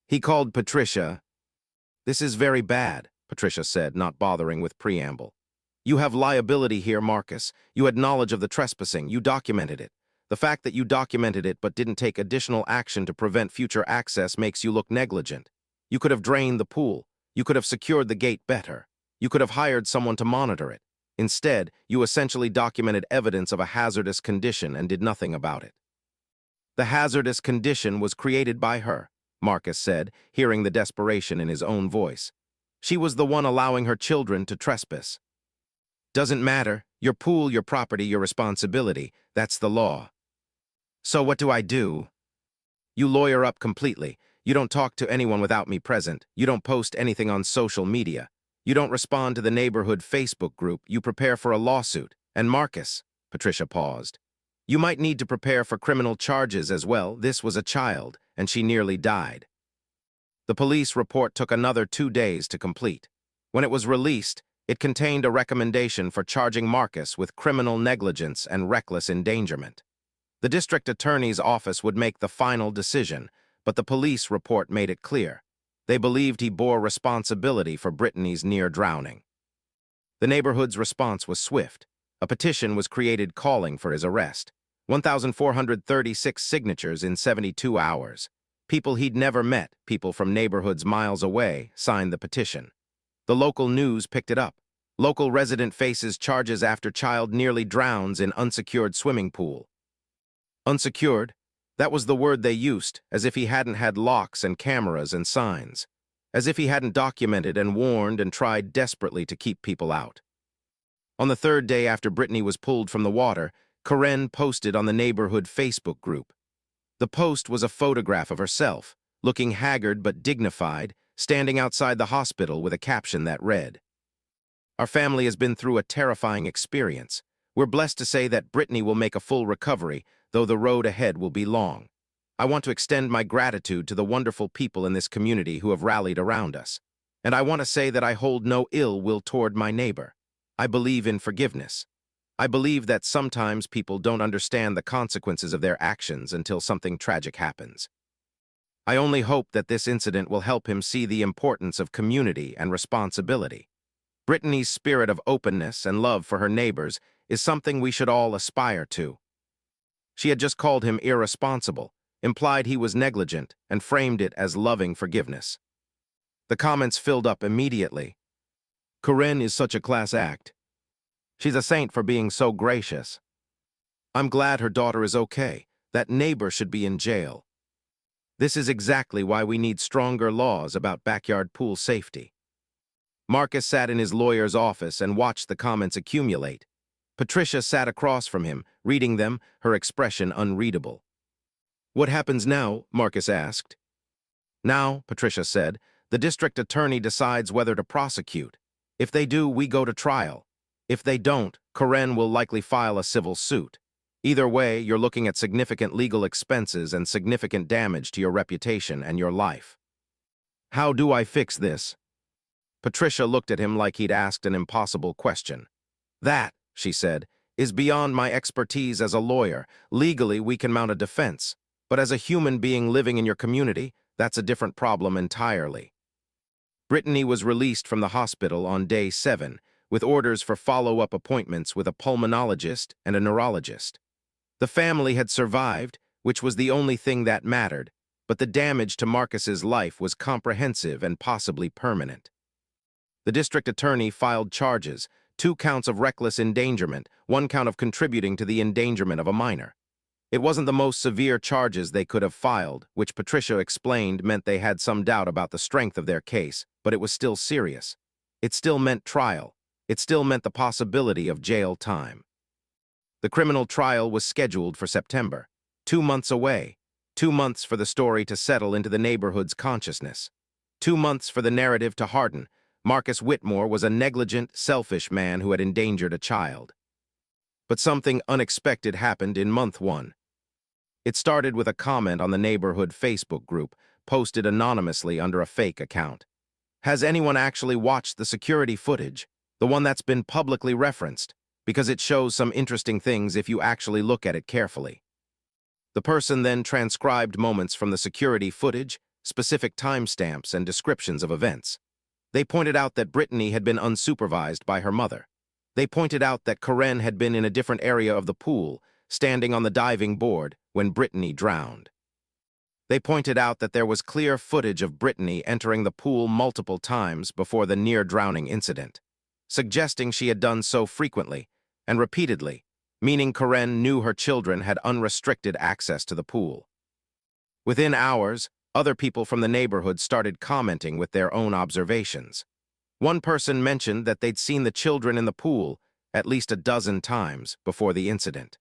He called Patricia. This is very bad. Patricia said, not bothering with preamble. You have liability here, Marcus. You had knowledge of the trespassing. You documented it. The fact that you documented it but didn't take additional action to prevent future access makes you look negligent. You could have drained the pool. You could have secured the gate better. You could have hired someone to monitor it. Instead, you essentially documented evidence of a hazardous condition and did nothing about it. The hazardous condition was created by her, Marcus said, hearing the desperation in his own voice. She was the one allowing her children to trespass. Doesn't matter. Your pool, your property, your responsibility. That's the law. So what do I do? You lawyer up completely. You don't talk to anyone without me present. You don't post anything on social media. You don't respond to the neighborhood Facebook group. You prepare for a lawsuit. And Marcus, Patricia paused. You might need to prepare for criminal charges as well. This was a child, and she nearly died. The police report took another 2 days to complete. When it was released, it contained a recommendation for charging Marcus with criminal negligence and reckless endangerment. The district attorney's office would make the final decision, but the police report made it clear. They believed he bore responsibility for Brittany's near drowning. The neighborhood's response was swift. A petition was created calling for his arrest. 1,436 signatures in 72 hours. People he'd never met, people from neighborhoods miles away, signed the petition. The local news picked it up. Local resident faces charges after child nearly drowns in unsecured swimming pool. Unsecured? That was the word they used, as if he hadn't had locks and cameras and signs. As if he hadn't documented and warned and tried desperately to keep people out. On the 3rd day after Brittany was pulled from the water, KARENS posted on the neighborhood Facebook group. The post was a photograph of herself, looking haggard but dignified, standing outside the hospital with a caption that read, "Our family has been through a terrifying experience. We're blessed to say that Brittany will make a full recovery, though the road ahead will be long. I want to extend my gratitude to the wonderful people in this community who have rallied around us. And I want to say that I hold no ill will toward my neighbor. I believe in forgiveness. I believe that sometimes people don't understand the consequences of their actions until something tragic happens. I only hope that this incident will help him see the importance of community and responsibility. Brittany's spirit of openness and love for her neighbors is something we should all aspire to." She had just called him irresponsible, implied he was negligent, and framed it as loving forgiveness. The comments filled up immediately. "KARENS is such a class act. She's a saint for being so gracious. I'm glad her daughter is okay. That neighbor should be in jail. This is exactly why we need stronger laws about backyard pool safety." Marcus sat in his lawyer's office and watched the comments accumulate. Patricia sat across from him, reading them, her expression unreadable. "What happens now?" Marcus asked. "Now," Patricia said, "the district attorney decides whether to prosecute. If they do, we go to trial. If they don't, KARENS will likely file a civil suit. Either way, you're looking at significant legal expenses and significant damage to your reputation and your life." "How do I fix this?" Patricia looked at him like he'd asked an impossible question. "That," she said, "is beyond my expertise as a lawyer. Legally, we can mount a defense. But as a human being living in your community, that's a different problem entirely." Brittany was released from the hospital on day 7, with orders for follow-up appointments with a pulmonologist and a neurologist. The family had survived, which was the only thing that mattered, but the damage to Marcus's life was comprehensive and possibly permanent. The district attorney filed charges, 2 counts of reckless endangerment, 1 count of contributing to the endangerment of a minor. It wasn't the most severe charges they could have filed, which Patricia explained meant they had some doubt about the strength of their case, but it was still serious. It still meant trial. It still meant the possibility of jail time. The criminal trial was scheduled for September, 2 months away, 2 months for the story to settle into the neighborhood's consciousness, 2 months for the narrative to harden. Marcus Whitmore was a negligent, selfish man who had endangered a child. But something unexpected happened in month 1. It started with a comment on the neighborhood Facebook group, posted anonymously under a fake account. "Has anyone actually watched the security footage? The one that's been publicly referenced, because it shows some interesting things if you actually look at it carefully." The person then transcribed moments from the security footage, specific timestamps, and descriptions of events. They pointed out that Brittany had been unsupervised by her mother. They pointed out that Karen had been in a different area of the pool, standing on the diving board, when Brittany drowned. They pointed out that there was clear footage of Brittany entering the pool multiple times before the near-drowning incident, suggesting she had done so frequently and repeatedly, meaning Karen knew her children had unrestricted access to the pool. Within hours, other people from the neighborhood started commenting with their own observations. One person mentioned that they'd seen the children in the pool at least a dozen times before the incident.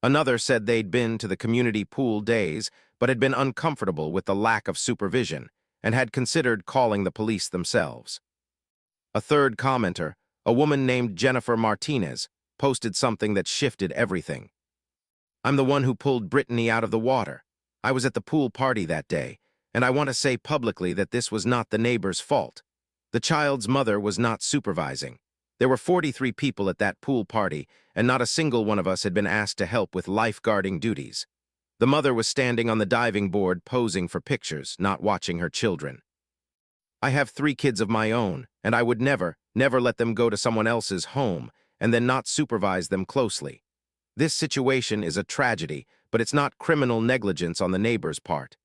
Another said they'd been to the community pool days but had been uncomfortable with the lack of supervision and had considered calling the police themselves. A third commenter, a woman named Jennifer Martinez, posted something that shifted everything. "I'm the one who pulled Brittany out of the water. I was at the pool party that day, and I want to say publicly that this was not the neighbor's fault. The child's mother was not supervising. There were 43 people at that pool party, and not a single one of us had been asked to help with lifeguarding duties. The mother was standing on the diving board posing for pictures, not watching her children. I have 3 kids of my own, and I would never let them go to someone else's home and then not supervise them closely. This situation is a tragedy, but it's not criminal negligence on the neighbor's part."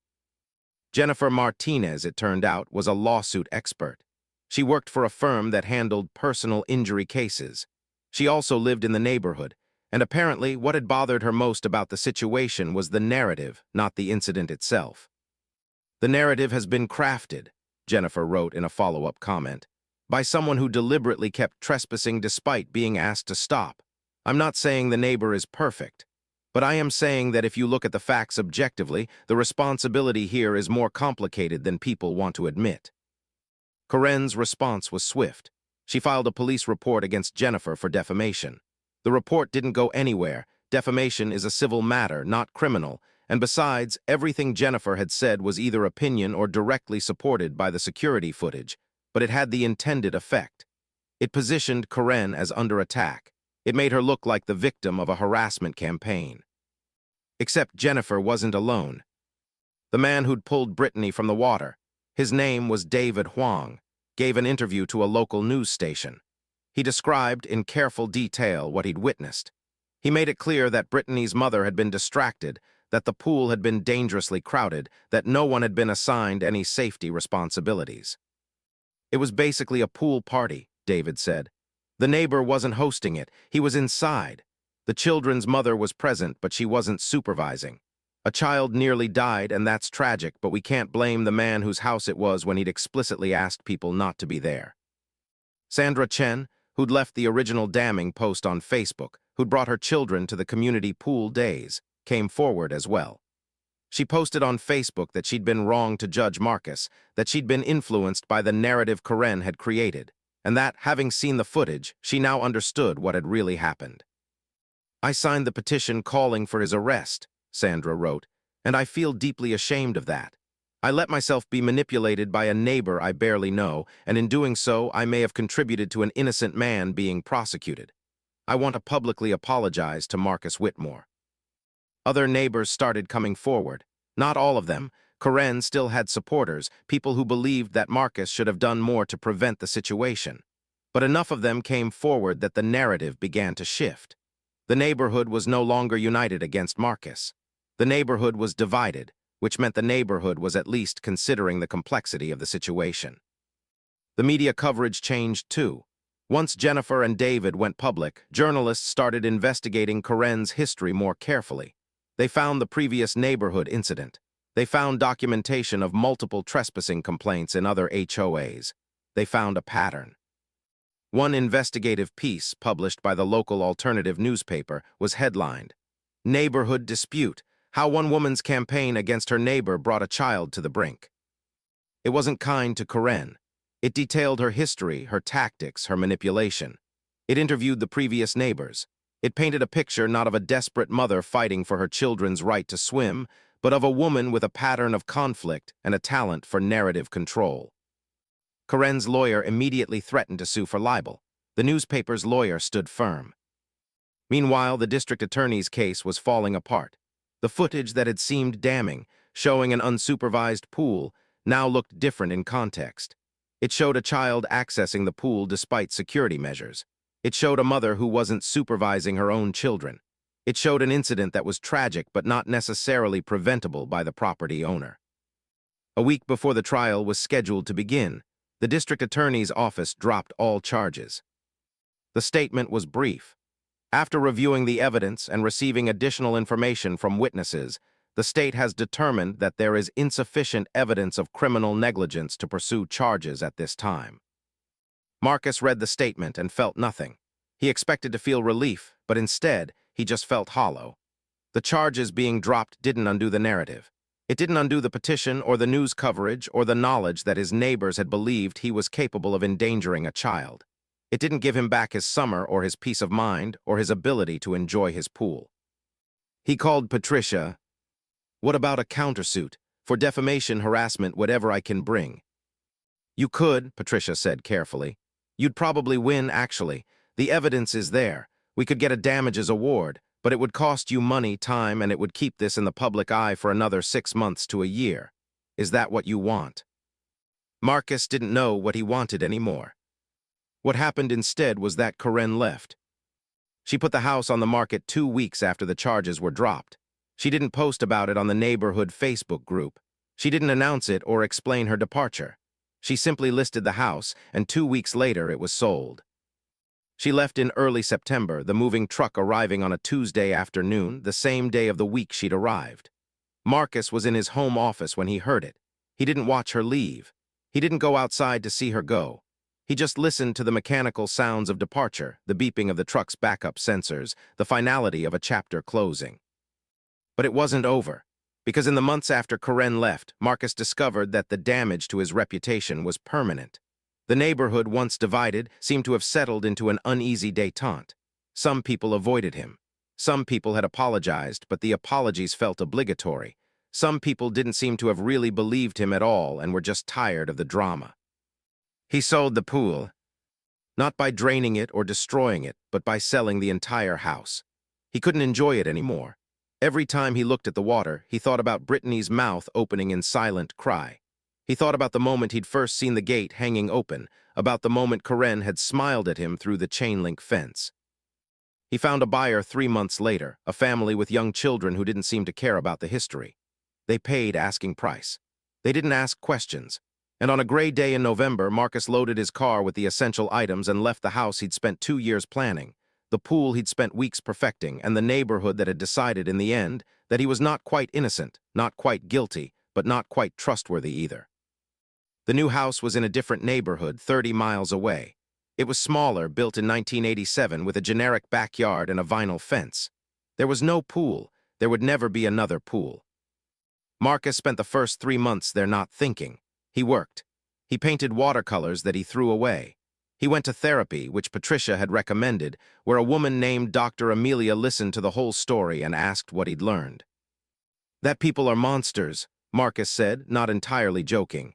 Jennifer Martinez, it turned out, was a lawsuit expert. She worked for a firm that handled personal injury cases. She also lived in the neighborhood, and apparently what had bothered her most about the situation was the narrative, not the incident itself. "The narrative has been crafted," Jennifer wrote in a follow-up comment, "by someone who deliberately kept trespassing despite being asked to stop. I'm not saying the neighbor is perfect, but I am saying that if you look at the facts objectively, the responsibility here is more complicated than people want to admit." Karen's response was swift. She filed a police report against Jennifer for defamation. The report didn't go anywhere. Defamation is a civil matter, not criminal, and besides, everything Jennifer had said was either opinion or directly supported by the security footage, but it had the intended effect. It positioned Karen as under attack. It made her look like the victim of a harassment campaign. Except Jennifer wasn't alone. The man who'd pulled Brittany from the water, his name was David Huang, gave an interview to a local news station. He described in careful detail what he'd witnessed. He made it clear that Brittany's mother had been distracted, that the pool had been dangerously crowded, that no one had been assigned any safety responsibilities. "It was basically a pool party," David said. "The neighbor wasn't hosting it, he was inside. The children's mother was present, but she wasn't supervising. A child nearly died, and that's tragic, but we can't blame the man whose house it was when he'd explicitly asked people not to be there." Sandra Chen, who'd left the original damning post on Facebook, who'd brought her children to the community pool days, came forward as well. She posted on Facebook that she'd been wrong to judge Marcus, that she'd been influenced by the narrative Karen had created, and that, having seen the footage, she now understood what had really happened. "I signed the petition calling for his arrest," Sandra wrote, "and I feel deeply ashamed of that. I let myself be manipulated by a neighbor I barely know, and in doing so, I may have contributed to an innocent man being prosecuted. I want to publicly apologize to Marcus Whitmore." Other neighbors started coming forward. Not all of them. Karen still had supporters, people who believed that Marcus should have done more to prevent the situation. But enough of them came forward that the narrative began to shift. The neighborhood was no longer united against Marcus. The neighborhood was divided, which meant the neighborhood was at least considering the complexity of the situation. The media coverage changed too. Once Jennifer and David went public, journalists started investigating Karen's history more carefully. They found the previous neighborhood incident. They found documentation of multiple trespassing complaints in other HOAs. They found a pattern. One investigative piece, published by the local alternative newspaper, was headlined, "Neighborhood Dispute: How One Woman's Campaign Against Her Neighbor Brought a Child to the Brink." It wasn't kind to Karen. It detailed her history, her tactics, her manipulation. It interviewed the previous neighbors. It painted a picture not of a desperate mother fighting for her children's right to swim, but of a woman with a pattern of conflict and a talent for narrative control. Karen's lawyer immediately threatened to sue for libel. The newspaper's lawyer stood firm. Meanwhile, the district attorney's case was falling apart. The footage that had seemed damning, showing an unsupervised pool, now looked different in context. It showed a child accessing the pool despite security measures. It showed a mother who wasn't supervising her own children. It showed an incident that was tragic but not necessarily preventable by the property owner. A week before the trial was scheduled to begin, the district attorney's office dropped all charges. The statement was brief. After reviewing the evidence and receiving additional information from witnesses, the state has determined that there is insufficient evidence of criminal negligence to pursue charges at this time. Marcus read the statement and felt nothing. He expected to feel relief, but instead, he just felt hollow. The charges being dropped didn't undo the narrative. It didn't undo the petition or the news coverage or the knowledge that his neighbors had believed he was capable of endangering a child. It didn't give him back his summer or his peace of mind or his ability to enjoy his pool. He called Patricia. "What about a countersuit? For defamation, harassment, whatever I can bring." "You could," Patricia said carefully. "You'd probably win, actually. The evidence is there. We could get a damages award, but it would cost you money, time, and it would keep this in the public eye for another 6 months to a year. Is that what you want?" Marcus didn't know what he wanted anymore. What happened instead was that KARENS left. She put the house on the market 2 weeks after the charges were dropped. She didn't post about it on the neighborhood Facebook group. She didn't announce it or explain her departure. She simply listed the house, and 2 weeks later it was sold. She left in early September, the moving truck arriving on a Tuesday afternoon, the same day of the week she'd arrived. Marcus was in his home office when he heard it. He didn't watch her leave. He didn't go outside to see her go. He just listened to the mechanical sounds of departure, the beeping of the truck's backup sensors, the finality of a chapter closing. But it wasn't over, because in the months after KARENS left, Marcus discovered that the damage to his reputation was permanent. The neighborhood, once divided, seemed to have settled into an uneasy détente. Some people avoided him. Some people had apologized, but the apologies felt obligatory. Some people didn't seem to have really believed him at all and were just tired of the drama. He sold the pool, not by draining it or destroying it, but by selling the entire house. He couldn't enjoy it anymore. Every time he looked at the water, he thought about Brittany's mouth opening in silent cry. He thought about the moment he'd first seen the gate hanging open, about the moment KARENS had smiled at him through the chain-link fence. He found a buyer 3 months later, a family with young children who didn't seem to care about the history. They paid asking price. They didn't ask questions. And on a gray day in November, Marcus loaded his car with the essential items and left the house he'd spent 2 years planning, the pool he'd spent weeks perfecting, and the neighborhood that had decided in the end that he was not quite innocent, not quite guilty, but not quite trustworthy either. The new house was in a different neighborhood 30 miles away. It was smaller, built in 1987 with a generic backyard and a vinyl fence. There was no pool. There would never be another pool. Marcus spent the first 3 months there not thinking. He worked. He painted watercolors that he threw away. He went to therapy, which Patricia had recommended, where a woman named Dr. Amelia listened to the whole story and asked what he'd learned. "That people are monsters," Marcus said, not entirely joking.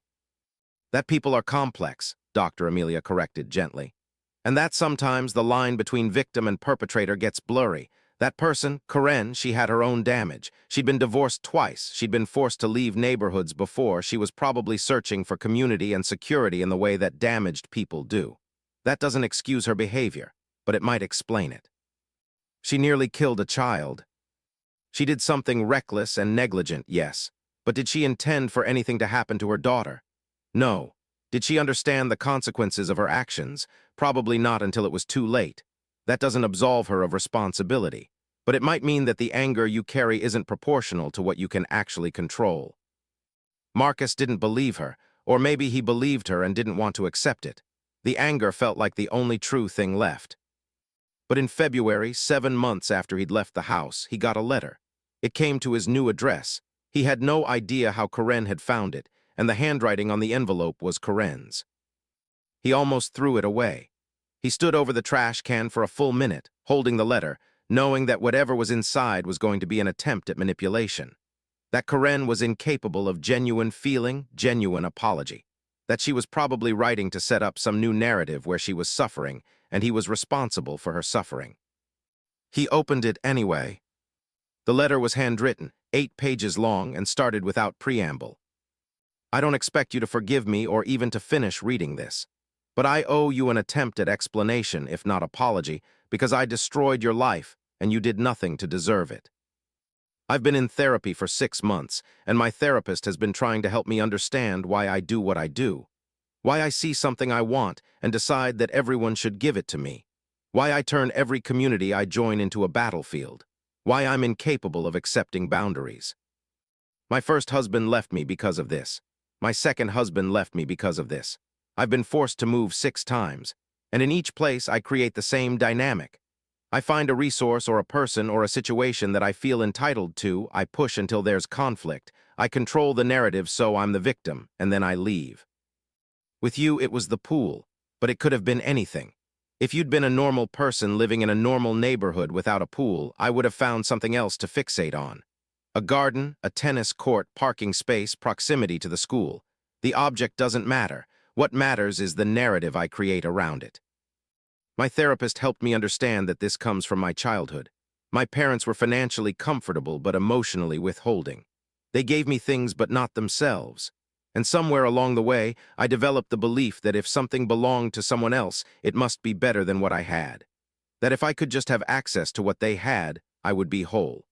"That people are complex," Dr. Amelia corrected gently. "And that sometimes the line between victim and perpetrator gets blurry. That person, KARENS, she had her own damage. She'd been divorced twice. She'd been forced to leave neighborhoods before. She was probably searching for community and security in the way that damaged people do. That doesn't excuse her behavior, but it might explain it. She nearly killed a child. She did something reckless and negligent, yes, but did she intend for anything to happen to her daughter? No. Did she understand the consequences of her actions? Probably not until it was too late. That doesn't absolve her of responsibility, but it might mean that the anger you carry isn't proportional to what you can actually control." Marcus didn't believe her, or maybe he believed her and didn't want to accept it. The anger felt like the only true thing left. But in February, 7 months after he'd left the house, he got a letter. It came to his new address. He had no idea how KARENS had found it, and the handwriting on the envelope was KARENS. He almost threw it away. He stood over the trash can for a full minute, holding the letter, knowing that whatever was inside was going to be an attempt at manipulation. That KARENS was incapable of genuine feeling, genuine apology. That she was probably writing to set up some new narrative where she was suffering, and he was responsible for her suffering. He opened it anyway. The letter was handwritten, 8 pages long, and started without preamble. I don't expect you to forgive me or even to finish reading this. But I owe you an attempt at explanation, if not apology, because I destroyed your life and you did nothing to deserve it. I've been in therapy for 6 months, and my therapist has been trying to help me understand why I do what I do. Why I see something I want and decide that everyone should give it to me. Why I turn every community I join into a battlefield. Why I'm incapable of accepting boundaries. My first husband left me because of this. My second husband left me because of this. I've been forced to move 6 times, and in each place I create the same dynamic. I find a resource or a person or a situation that I feel entitled to, I push until there's conflict. I control the narrative so I'm the victim, and then I leave. With you, it was the pool, but it could have been anything. If you'd been a normal person living in a normal neighborhood without a pool, I would have found something else to fixate on. A garden, a tennis court, parking space, proximity to the school. The object doesn't matter. What matters is the narrative I create around it. My therapist helped me understand that this comes from my childhood. My parents were financially comfortable but emotionally withholding. They gave me things but not themselves. And somewhere along the way, I developed the belief that if something belonged to someone else, it must be better than what I had. That if I could just have access to what they had, I would be whole.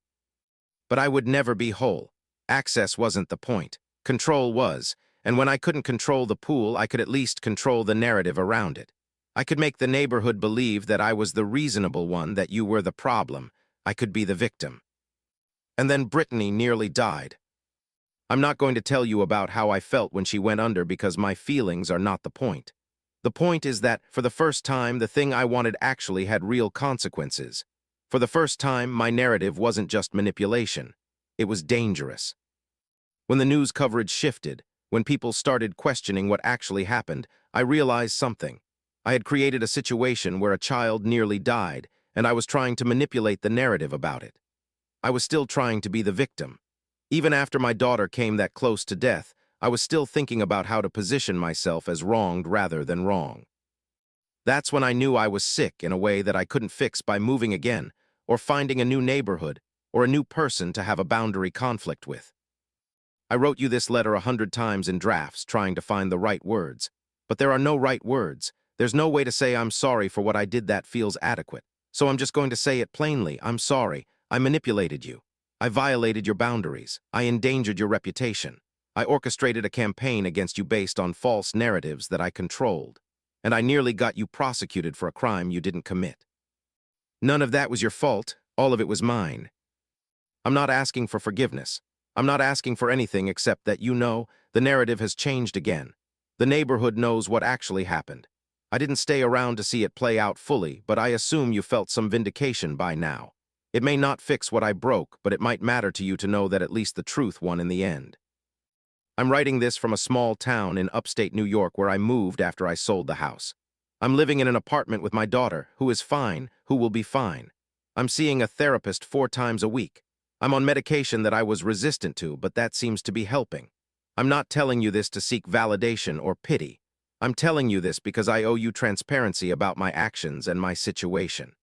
But I would never be whole. Access wasn't the point. Control was, and when I couldn't control the pool, I could at least control the narrative around it. I could make the neighborhood believe that I was the reasonable one, that you were the problem. I could be the victim. And then Brittany nearly died. I'm not going to tell you about how I felt when she went under because my feelings are not the point. The point is that, for the first time, the thing I wanted actually had real consequences. For the first time, my narrative wasn't just manipulation. It was dangerous. When the news coverage shifted, when people started questioning what actually happened, I realized something. I had created a situation where a child nearly died, and I was trying to manipulate the narrative about it. I was still trying to be the victim. Even after my daughter came that close to death, I was still thinking about how to position myself as wronged rather than wrong. That's when I knew I was sick in a way that I couldn't fix by moving again, or finding a new neighborhood, or a new person to have a boundary conflict with. I wrote you this letter 100 times in drafts, trying to find the right words. But there are no right words. There's no way to say I'm sorry for what I did that feels adequate. So I'm just going to say it plainly. I'm sorry. I manipulated you. I violated your boundaries. I endangered your reputation. I orchestrated a campaign against you based on false narratives that I controlled. And I nearly got you prosecuted for a crime you didn't commit. None of that was your fault. All of it was mine. I'm not asking for forgiveness. I'm not asking for anything except that the narrative has changed again. The neighborhood knows what actually happened. I didn't stay around to see it play out fully, but I assume you felt some vindication by now. It may not fix what I broke, but it might matter to you to know that at least the truth won in the end. I'm writing this from a small town in upstate New York where I moved after I sold the house. I'm living in an apartment with my daughter, who is fine, who will be fine. I'm seeing a therapist 4 times a week. I'm on medication that I was resistant to, but that seems to be helping. I'm not telling you this to seek validation or pity. I'm telling you this because I owe you transparency about my actions and my situation.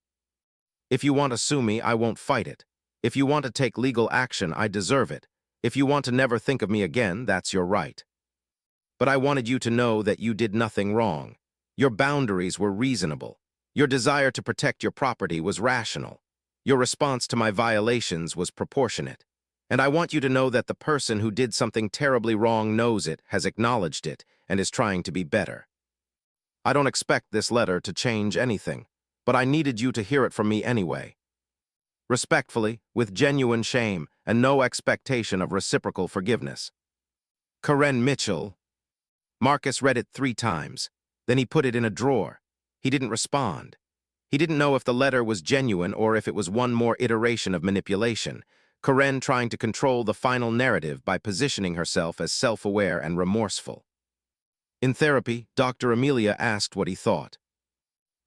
If you want to sue me, I won't fight it. If you want to take legal action, I deserve it. If you want to never think of me again, that's your right. But I wanted you to know that you did nothing wrong. Your boundaries were reasonable. Your desire to protect your property was rational. Your response to my violations was proportionate. And I want you to know that the person who did something terribly wrong knows it, has acknowledged it, and is trying to be better. I don't expect this letter to change anything, but I needed you to hear it from me anyway. Respectfully, with genuine shame, and no expectation of reciprocal forgiveness. Karen Mitchell. Marcus read it 3 times. Then he put it in a drawer. He didn't respond. He didn't know if the letter was genuine or if it was one more iteration of manipulation. Karen trying to control the final narrative by positioning herself as self-aware and remorseful. In therapy, Dr. Amelia asked what he thought.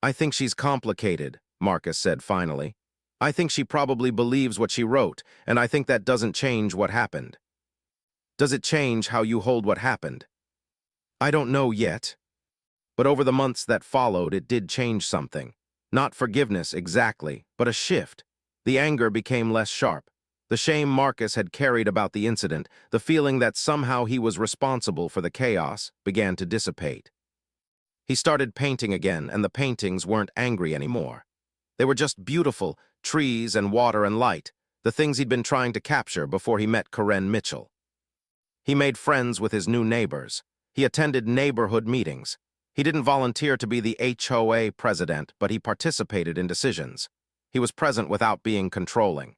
I think she's complicated, Marcus said finally. I think she probably believes what she wrote, and I think that doesn't change what happened. Does it change how you hold what happened? I don't know yet. But over the months that followed, it did change something. Not forgiveness exactly, but a shift. The anger became less sharp. The shame Marcus had carried about the incident, the feeling that somehow he was responsible for the chaos, began to dissipate. He started painting again, and the paintings weren't angry anymore. They were just beautiful, trees and water and light, the things he'd been trying to capture before he met KARENS Mitchell. He made friends with his new neighbors. He attended neighborhood meetings. He didn't volunteer to be the HOA president, but he participated in decisions. He was present without being controlling.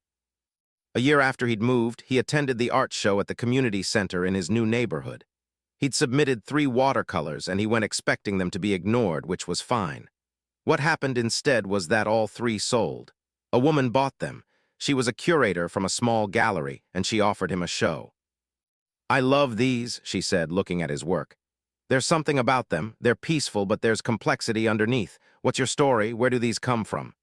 A year after he'd moved, he attended the art show at the community center in his new neighborhood. He'd submitted 3 watercolors, and he went expecting them to be ignored, which was fine. What happened instead was that all 3 sold. A woman bought them. She was a curator from a small gallery, and she offered him a show. "I love these," she said, looking at his work. "There's something about them. They're peaceful, but there's complexity underneath. What's your story? Where do these come from?"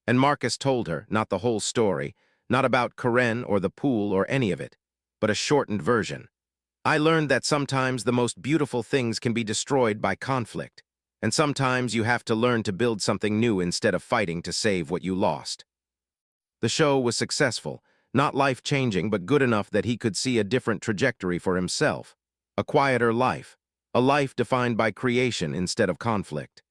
And Marcus told her, not the whole story, not about KARENS or the pool or any of it, but a shortened version. "I learned that sometimes the most beautiful things can be destroyed by conflict, and sometimes you have to learn to build something new instead of fighting to save what you lost." The show was successful, not life-changing, but good enough that he could see a different trajectory for himself, a quieter life, a life defined by creation instead of conflict.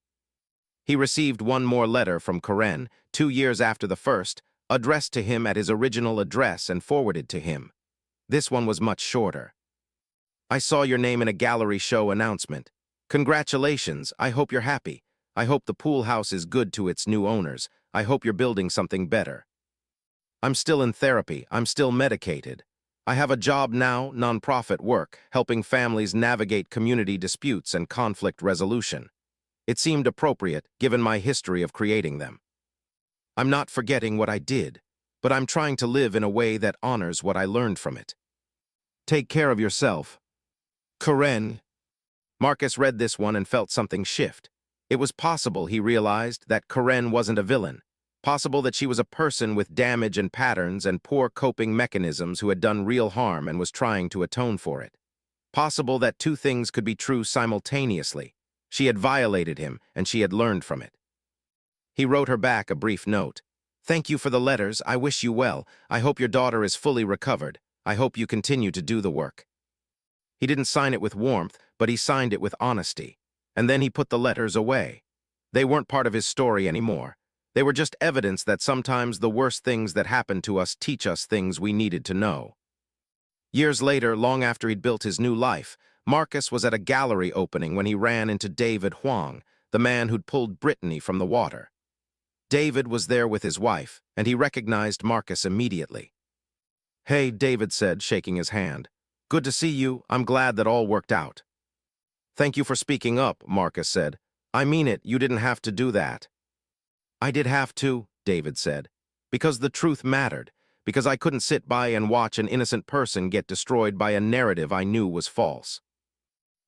He received one more letter from KARENS, 2 years after the first, addressed to him at his original address and forwarded to him. This one was much shorter. "I saw your name in a gallery show announcement. Congratulations, I hope you're happy. I hope the pool house is good to its new owners. I hope you're building something better. I'm still in therapy, I'm still medicated. I have a job now, nonprofit work, helping families navigate community disputes and conflict resolution. It seemed appropriate, given my history of creating them. I'm not forgetting what I did, but I'm trying to live in a way that honors what I learned from it. Take care of yourself. KARENS." Marcus read this one and felt something shift. It was possible, he realized, that KARENS wasn't a villain. Possible that she was a person with damage and patterns and poor coping mechanisms who had done real harm and was trying to atone for it. Possible that 2 things could be true simultaneously. She had violated him, and she had learned from it. He wrote her back a brief note. "Thank you for the letters. I wish you well. I hope your daughter is fully recovered. I hope you continue to do the work." He didn't sign it with warmth, but he signed it with honesty. And then he put the letters away. They weren't part of his story anymore. They were just evidence that sometimes the worst things that happen to us teach us things we needed to know. Years later, long after he'd built his new life, Marcus was at a gallery opening when he ran into David Huang, the man who'd pulled Brittany from the water. David was there with his wife, and he recognized Marcus immediately. "Hey," David said, shaking his hand. "Good to see you. I'm glad that all worked out." "Thank you for speaking up," Marcus said. "I mean it, you didn't have to do that." "I did have to," David said, "because the truth mattered, because I couldn't sit by and watch an innocent person get destroyed by a narrative I knew was false."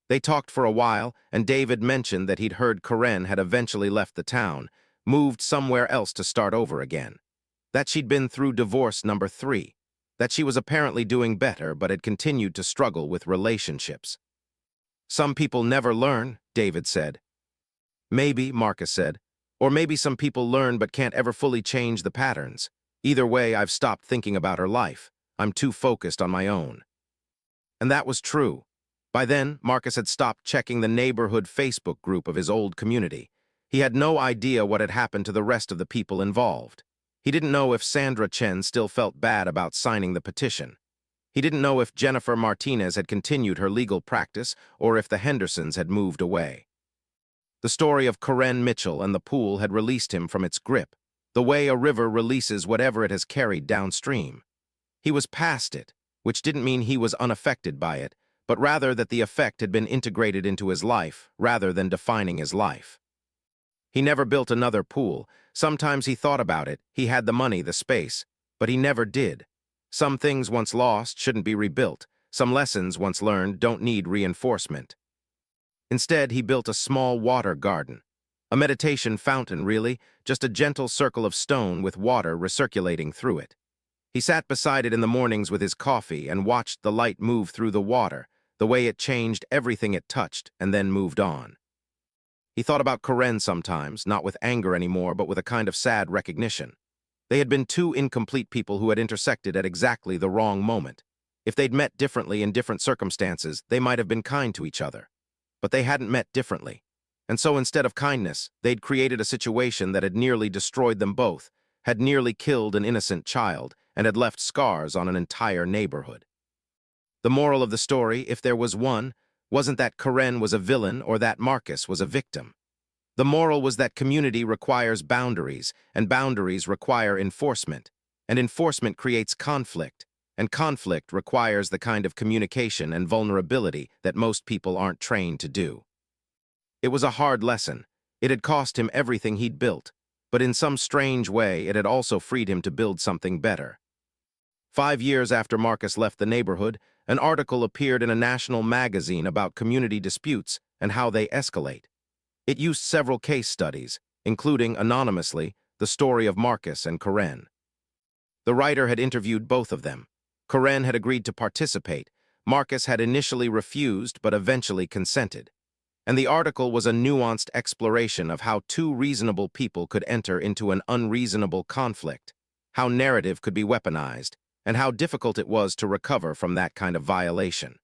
They talked for a while, and David mentioned that he'd heard KARENS had eventually left the town, moved somewhere else to start over again. That she'd been through divorce number 3. That she was apparently doing better but had continued to struggle with relationships. "Some people never learn," David said. "Maybe," Marcus said. "Or maybe some people learn but can't ever fully change the patterns. Either way, I've stopped thinking about her life. I'm too focused on my own." And that was true. By then, Marcus had stopped checking the neighborhood Facebook group of his old community. He had no idea what had happened to the rest of the people involved. He didn't know if Sandra Chen still felt bad about signing the petition. He didn't know if Jennifer Martinez had continued her legal practice or if the Hendersons had moved away. The story of KARENS Mitchell and the pool had released him from its grip, the way a river releases whatever it has carried downstream. He was past it, which didn't mean he was unaffected by it, but rather that the effect had been integrated into his life rather than defining his life. He never built another pool. Sometimes he thought about it, he had the money, the space, but he never did. Some things once lost shouldn't be rebuilt. Some lessons once learned don't need reinforcement. Instead, he built a small water garden. A meditation fountain, really, just a gentle circle of stone with water recirculating through it. He sat beside it in the mornings with his coffee and watched the light move through the water, the way it changed everything it touched, and then moved on. He thought about KARENS sometimes, not with anger anymore, but with a kind of sad recognition. They had been two incomplete people who had intersected at exactly the wrong moment. If they'd met differently in different circumstances, they might have been kind to each other. But they hadn't met differently. And so instead of kindness, they'd created a situation that had nearly destroyed them both, had nearly killed an innocent child, and had left scars on an entire neighborhood. The moral of the story, if there was one, wasn't that Karen was a villain or that Marcus was a victim. The moral was that community requires boundaries, and boundaries require enforcement, and enforcement creates conflict, and conflict requires the kind of communication and vulnerability that most people aren't trained to do. It was a hard lesson. It had cost him everything he'd built, but in some strange way it had also freed him to build something better. 5 years after Marcus left the neighborhood, an article appeared in a national magazine about community disputes and how they escalate. It used several case studies, including, anonymously, the story of Marcus and Karen. The writer had interviewed both of them. Karen had agreed to participate. Marcus had initially refused but eventually consented. And the article was a nuanced exploration of how two reasonable people could enter into an unreasonable conflict, how narrative could be weaponized, and how difficult it was to recover from that kind of violation.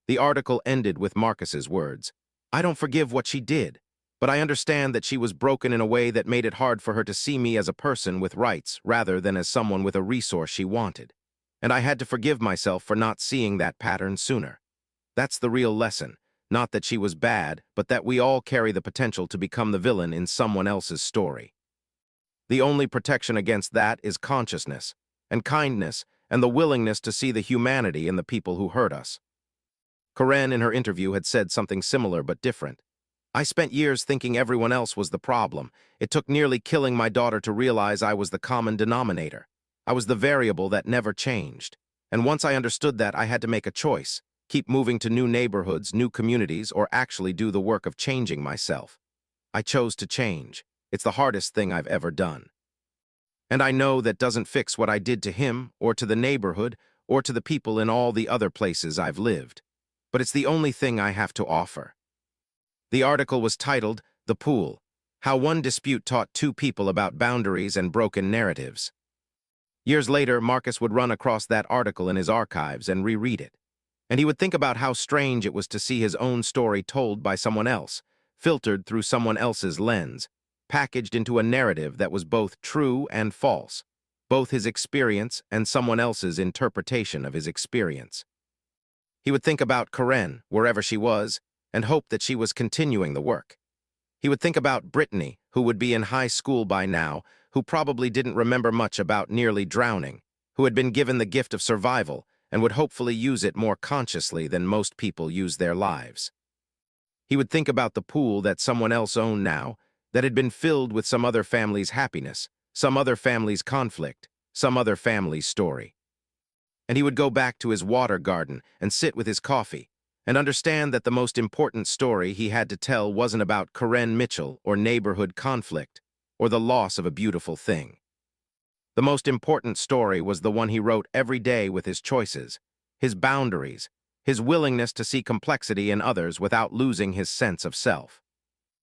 The article ended with Marcus's words, "I don't forgive what she did, but I understand that she was broken in a way that made it hard for her to see me as a person with rights rather than as someone with a resource she wanted. And I had to forgive myself for not seeing that pattern sooner. That's the real lesson, not that she was bad, but that we all carry the potential to become the villain in someone else's story. The only protection against that is consciousness, and kindness, and the willingness to see the humanity in the people who hurt us." Karen, in her interview, had said something similar but different. "I spent years thinking everyone else was the problem. It took nearly killing my daughter to realize I was the common denominator. I was the variable that never changed. And once I understood that, I had to make a choice. Keep moving to new neighborhoods, new communities, or actually do the work of changing myself. I chose to change. It's the hardest thing I've ever done. And I know that doesn't fix what I did to him, or to the neighborhood, or to the people in all the other places I've lived. But it's the only thing I have to offer." The article was titled, "The Pool: How One Dispute Taught Two People About Boundaries and Broken Narratives." Years later, Marcus would run across that article in his archives and reread it. And he would think about how strange it was to see his own story told by someone else, filtered through someone else's lens, packaged into a narrative that was both true and false, both his experience and someone else's interpretation of his experience. He would think about Karen, wherever she was, and hope that she was continuing the work. He would think about Brittany, who would be in high school by now, who probably didn't remember much about nearly drowning, who had been given the gift of survival, and would hopefully use it more consciously than most people use their lives. He would think about the pool that someone else owned now, that had been filled with some other family's happiness, some other family's conflict, some other family's story. And he would go back to his water garden and sit with his coffee, and understand that the most important story he had to tell wasn't about Karen Mitchell or neighborhood conflict, or the loss of a beautiful thing. The most important story was the one he wrote every day with his choices, his boundaries, his willingness to see complexity in others without losing his sense of self.